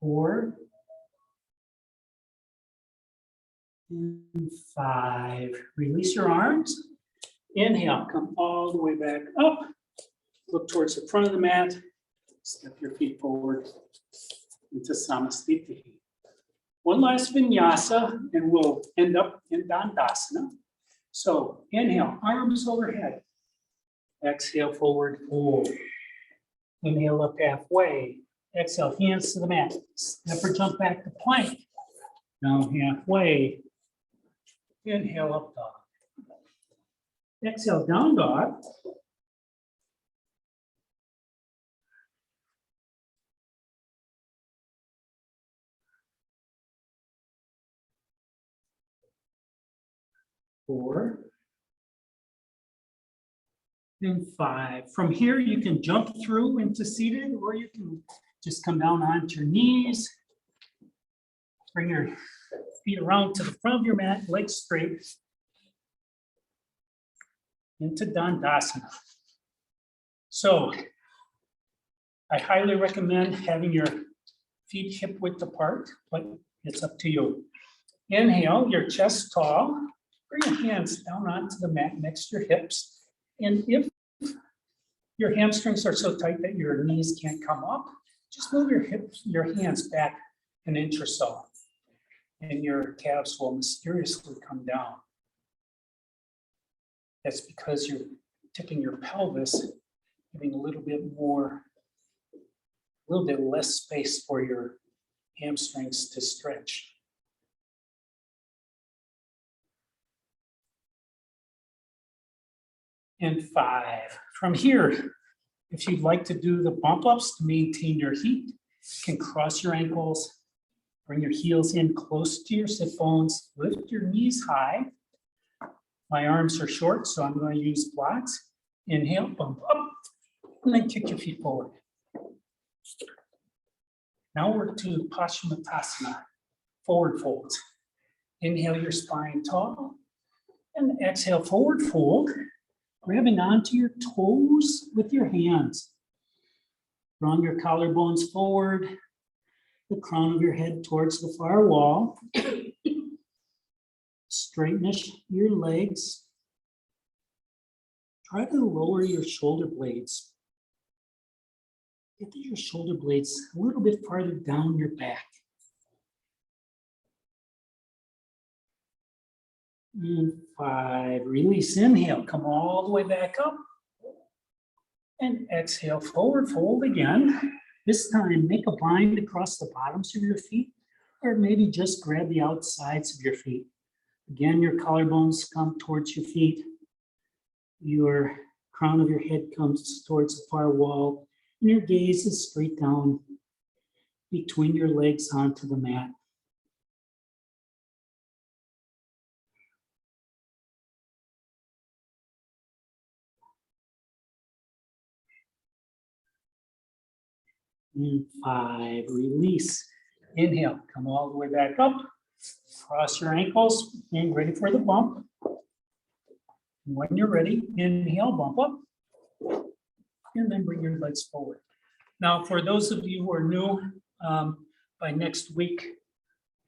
Four. And 5. Release your arms. Inhale, come all the way back up. Look towards the front of the mat. Step your feet forward into Samasthiti. One last vinyasa, and we'll end up in Dandasana. So inhale, arms overhead. Exhale, forward fold. Inhale up halfway. Exhale, hands to the mat. Step or jump back to plank. Down halfway. Inhale, up dog. Exhale, down dog. Four. And 5. From here, you can jump through into seated, or you can just come down onto your knees. Bring your feet around to the front of your mat, legs straight. Into Dandasana. So I highly recommend having your feet hip width apart, but it's up to you. Inhale, your chest tall. Bring your hands down onto the mat next to your hips. And if your hamstrings are so tight that your knees can't come up, just move your hips, your hands back an inch or so. And your calves will mysteriously come down. That's because you're tipping your pelvis giving a little bit more, a little bit less space for your hamstrings to stretch. And 5. From here, if you'd like to do the bump ups to maintain your heat, you can cross your ankles, bring your heels in close to your sit bones, lift your knees high. My arms are short, so I'm going to use blocks. Inhale, bump up, and then kick your feet forward. Now we're to Padmasana, forward folds. Inhale your spine tall, and exhale, forward fold, grabbing onto your toes with your hands. Draw your collarbones forward, the crown of your head towards the far wall. Straighten your legs. Try to lower your shoulder blades. Get your shoulder blades a little bit farther down your back. And 5, release, inhale, come all the way back up. And exhale, forward fold again. This time, make a bind across the bottoms of your feet, or maybe just grab the outsides of your feet. Again, your collarbones come towards your feet. Your crown of your head comes towards the far wall, and your gaze is straight down between your legs onto the mat. And 5, release. Inhale, come all the way back up. Cross your ankles, and ready for the bump. When you're ready, inhale, bump up, and then bring your legs forward. Now, for those of you who are new, by next week,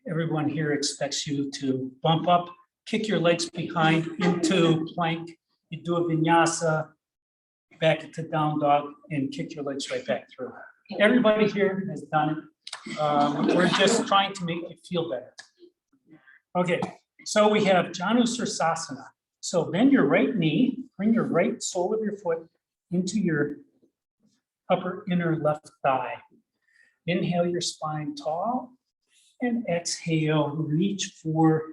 everyone here expects you to bump up, kick your legs behind into plank. You do a vinyasa, back into down dog, and kick your legs right back through. Everybody here has done it. We're just trying to make you feel better. Okay, so we have Janus Asana. So bend your right knee, bring your right sole of your foot into your upper inner left thigh. Inhale your spine tall, and exhale, reach for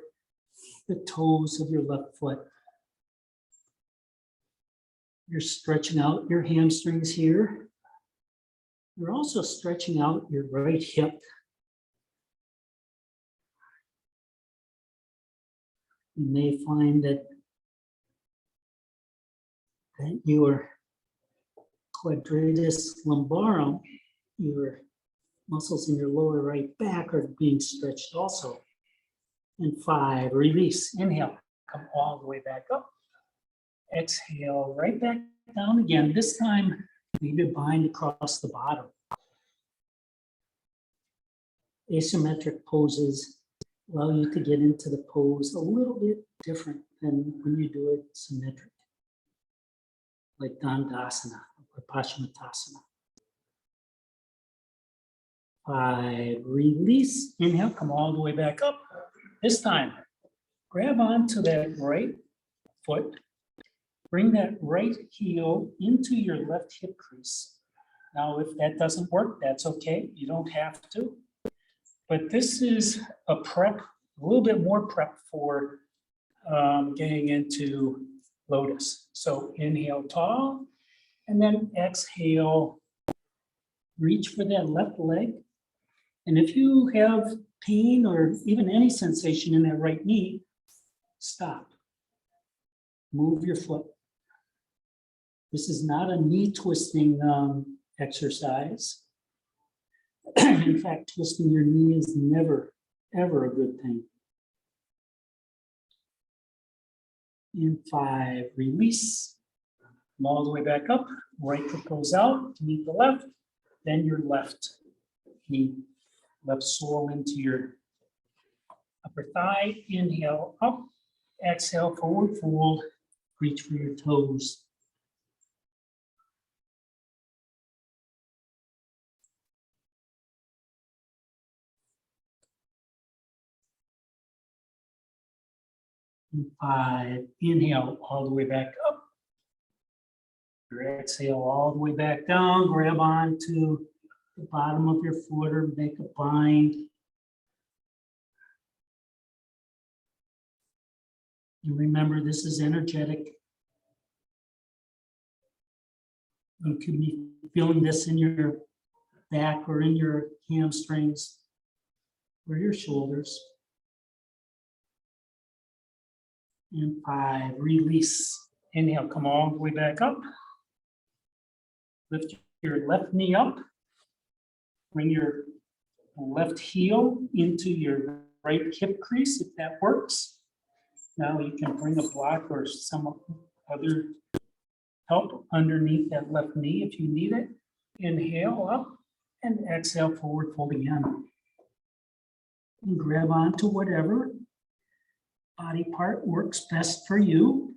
the toes of your left foot. You're stretching out your hamstrings here. You're also stretching out your right hip. You may find that your quadratus lumbarum, your muscles in your lower right back are being stretched also. And 5, release. Inhale, come all the way back up. Exhale, right back down again. This time, leave your bind across the bottom. Asymmetric poses allow you to get into the pose a little bit different than when you do it symmetric, like Dandasana or Padmasana. 5, release. Inhale, come all the way back up. This time, grab onto that right foot. Bring that right heel into your left hip crease. Now, if that doesn't work, that's okay. You don't have to. But this is a prep, a little bit more prep for getting into Lotus. So inhale tall, and then exhale, reach for that left leg. And if you have pain or even any sensation in that right knee, stop. Move your foot. This is not a knee twisting exercise. In fact, twisting your knee is never, ever a good thing. And 5, release. Come all the way back up. Right foot goes out to meet the left. Then your left knee, left sole into your upper thigh. Inhale up. Exhale, forward fold. Reach for your toes. And 5, inhale all the way back up. your exhale all the way back down, grab onto the bottom of your foot or make a bind. And remember, this is energetic. You could be feeling this in your back or in your hamstrings or your shoulders. And 5, release. Inhale, come all the way back up. Lift your left knee up. Bring your left heel into your right hip crease, if that works. Now you can bring a block or some other help underneath that left knee if you need it. Inhale up and exhale, forward fold again. And grab onto whatever body part works best for you.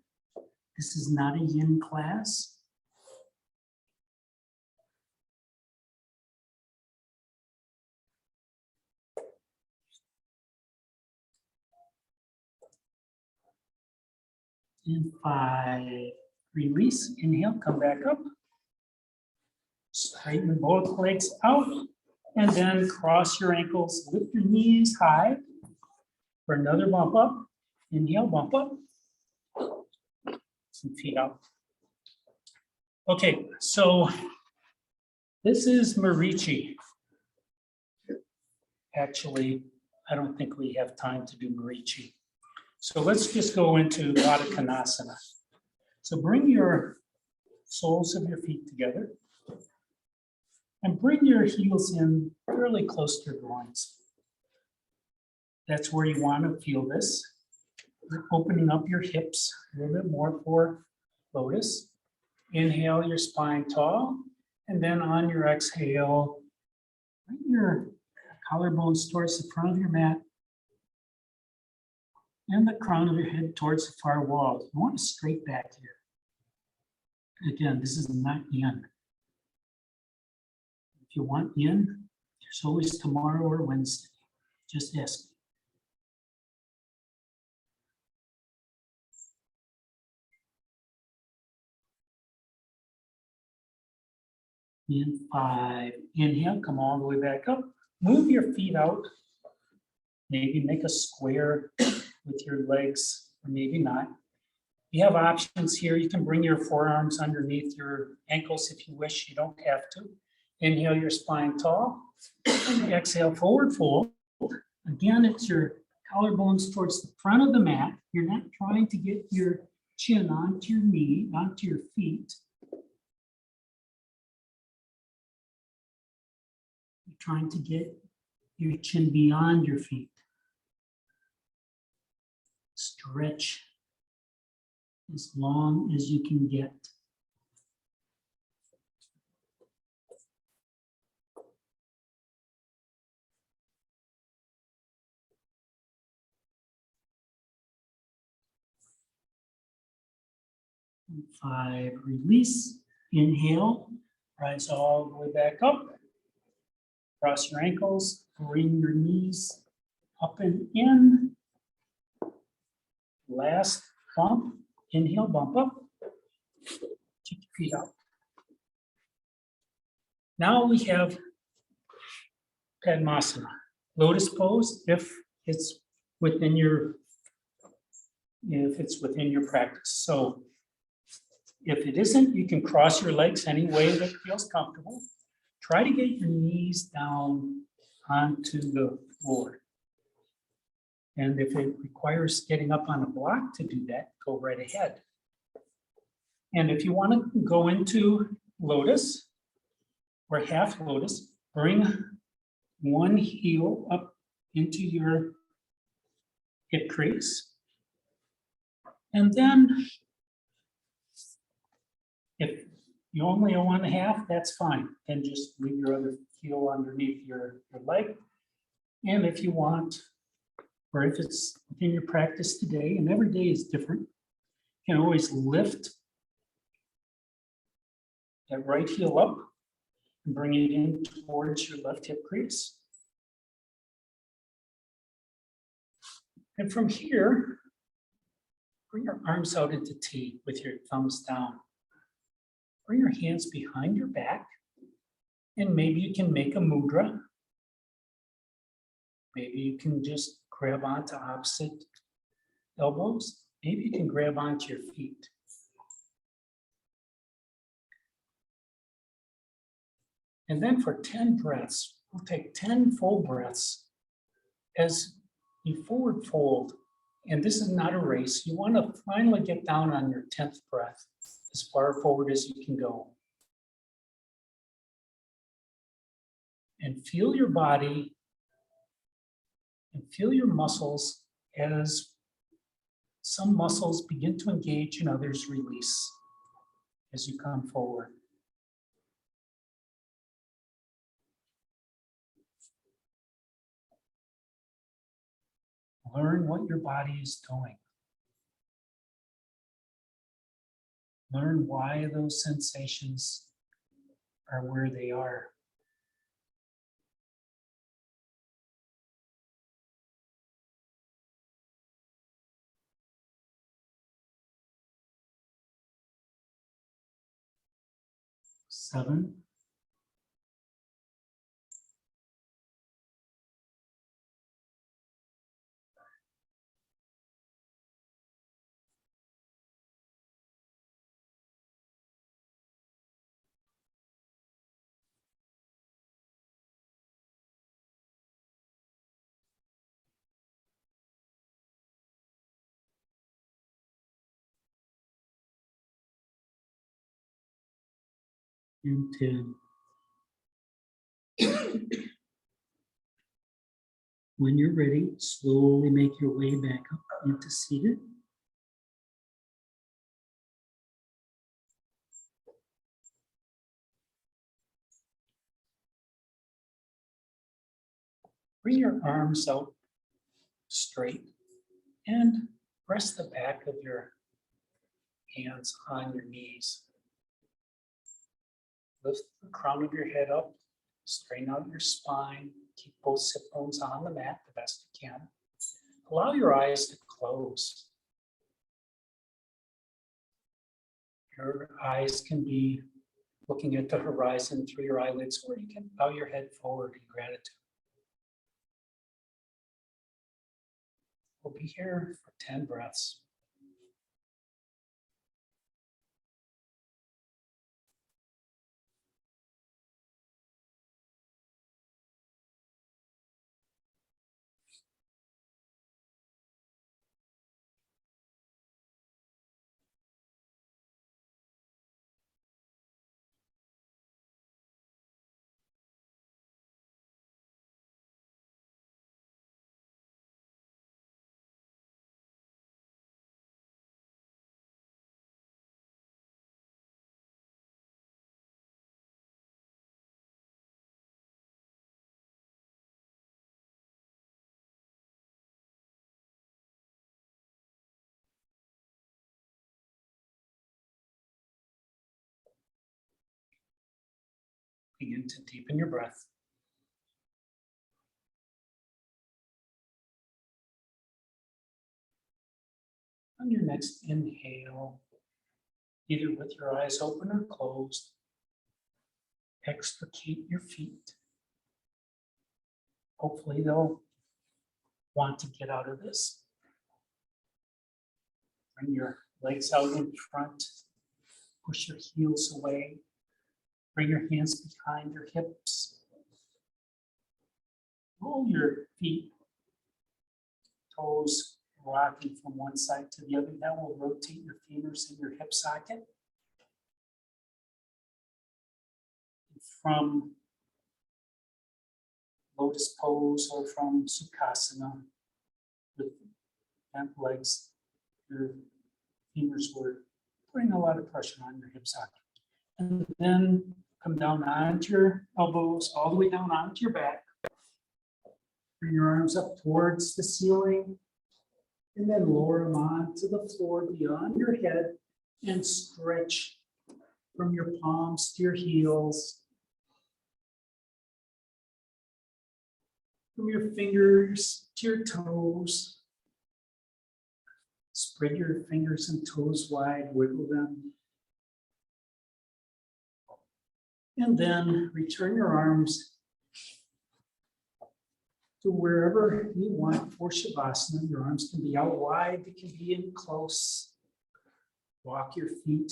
This is not a yin class. And 5, release, inhale, come back up. Straighten both legs out, and then cross your ankles, lift your knees high for another bump up. Inhale, bump up. Some feet out. Okay, so this is Marichi. Actually, I don't think we have time to do Marichi. So let's just go into Padmasana. So bring your soles of your feet together and bring your heels in fairly close to your groins. That's where you want to feel this. You're opening up your hips a little bit more for Lotus. Inhale your spine tall, and then on your exhale, bring your collarbones towards the front of your mat and the crown of your head towards the far wall. You want a straight back here. Again, this is not yin. If you want yin, there's always tomorrow or Wednesday. Just ask me. In 5, inhale, come all the way back up. Move your feet out. Maybe make a square with your legs, or maybe not. You have options here. You can bring your forearms underneath your ankles if you wish. You don't have to. Inhale your spine tall. And exhale, forward fold. Again, it's your collarbones towards the front of the mat. You're not trying to get your chin onto your knee, onto your feet. You're trying to get your chin beyond your feet. Stretch as long as you can get. And 5, release. Inhale, rise all the way back up. Cross your ankles, bring your knees up and in. Last bump, inhale, bump up. Keep your feet out. Now we have Padmasana, Lotus pose, if it's within your practice. So if it isn't, you can cross your legs any way that feels comfortable. Try to get your knees down onto the floor. And if it requires getting up on a block to do that, go right ahead. And if you want to go into Lotus or half Lotus, bring one heel up into your hip crease. And then if you only want a half, that's fine. Then just leave your other heel underneath your leg. And if you want, or if it's within your practice today, and every day is different, you can always lift that right heel up and bring it in towards your left hip crease. And from here, bring your arms out into T with your thumbs down. Bring your hands behind your back, and maybe you can make a mudra. Maybe you can just grab onto opposite elbows. Maybe you can grab onto your feet. And then for 10 breaths, we'll take 10 full breaths as you forward fold. And this is not a race. You want to finally get down on your 10th breath, as far forward as you can go. And feel your body and feel your muscles as some muscles begin to engage and others release as you come forward. Learn what your body is doing. Learn why those sensations are where they are. Seven. And 10. When you're ready, slowly make your way back up into seated. Bring your arms out straight and rest the back of your hands on your knees. Lift the crown of your head up, straighten out your spine, keep both sit bones on the mat the best you can. Allow your eyes to close. Your eyes can be looking at the horizon through your eyelids, or you can bow your head forward in gratitude. We'll be here for 10 breaths. Begin to deepen your breath. On your next inhale, either with your eyes open or closed, extricate your feet. Hopefully they'll want to get out of this. Bring your legs out in front. Push your heels away. Bring your hands behind your hips. Roll your feet, toes rocking from one side to the other. That will rotate your femurs in your hip socket. From Lotus pose or from Sukhasana with bent legs, your femurs were putting a lot of pressure on your hip socket. And then come down onto your elbows, all the way down onto your back. Bring your arms up towards the ceiling, and then lower them onto the floor beyond your head and stretch from your palms to your heels. From your fingers to your toes. Spread your fingers and toes wide, wiggle them. And then return your arms to wherever you want for Shavasana. Your arms can be out wide, they can be in close. Walk your feet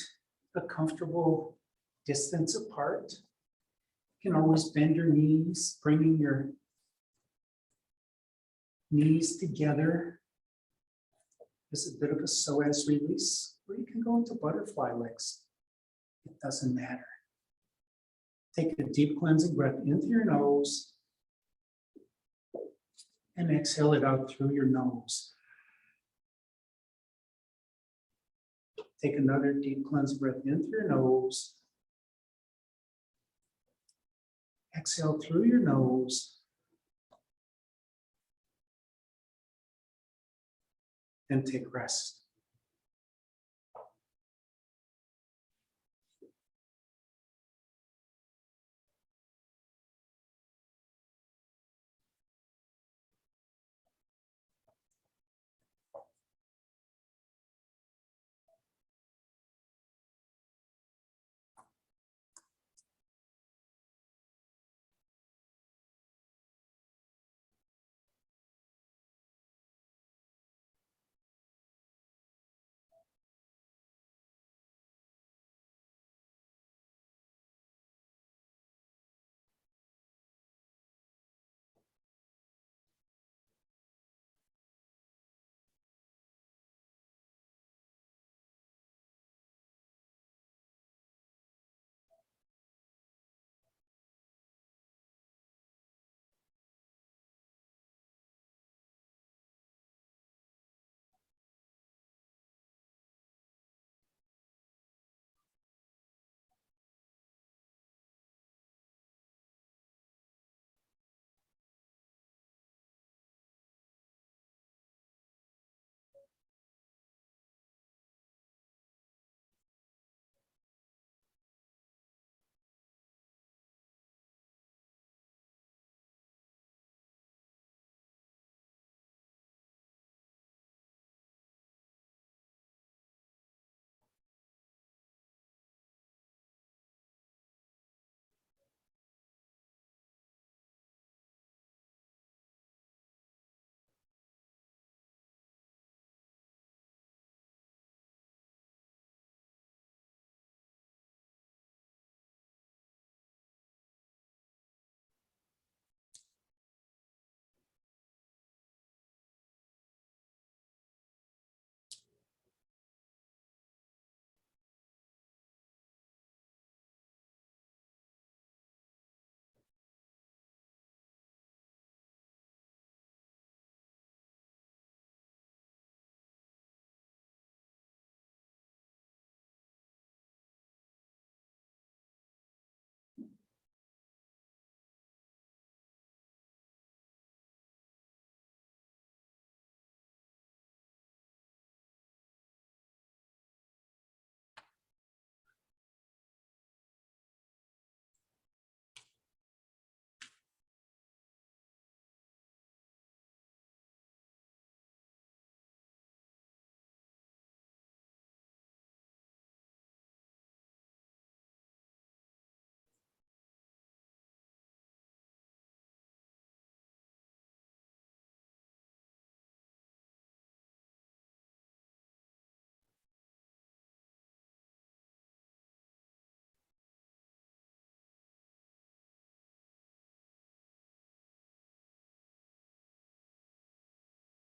a comfortable distance apart. You can always bend your knees, bringing your knees together. This is a bit of a psoas release, or you can go into butterfly legs. It doesn't matter. Take a deep cleansing breath in through your nose and exhale it out through your nose. Take another deep cleansing breath in through your nose. Exhale through your nose. And take rest.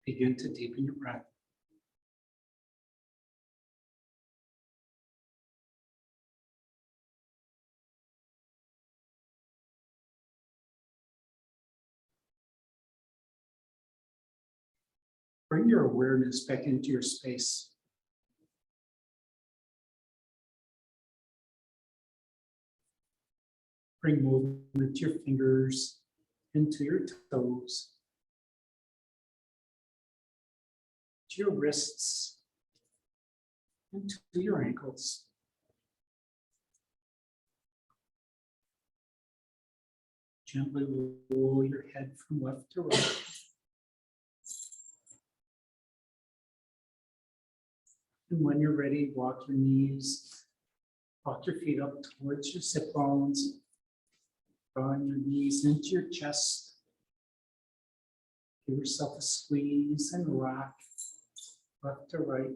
Begin to deepen your breath. Bring your awareness back into your space. Bring movement to your fingers, into your toes, to your wrists, and to your ankles. Gently roll your head from left to right. And when you're ready, walk your feet up towards your sit bones. Drawing your knees into your chest. Give yourself a squeeze and rock left to right.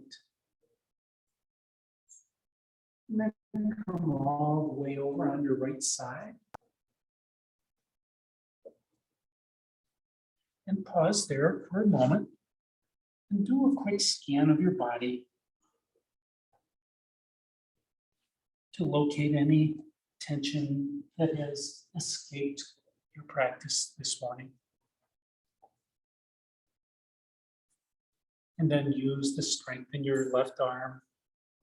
And then come all the way over on your right side. And pause there for a moment and do a quick scan of your body to locate any tension that has escaped your practice this morning. And then use the strength in your left arm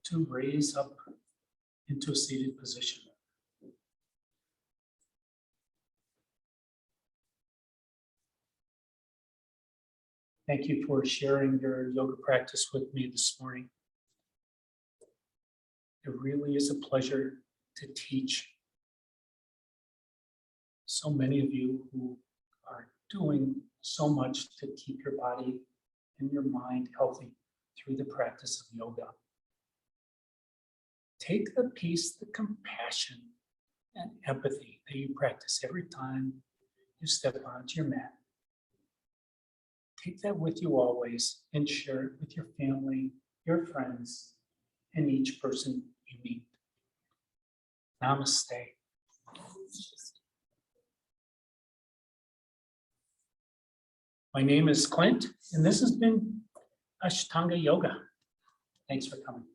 to raise up into a seated position. Thank you for sharing your yoga practice with me this morning. It really is a pleasure to teach so many of you who are doing so much to keep your body and your mind healthy through the practice of yoga. Take the peace, the compassion, and empathy that you practice every time you step onto your mat. Take that with you always and share it with your family, your friends, and each person you meet. Namaste. My name is Clint, and this has been Ashtanga Yoga. Thanks for coming.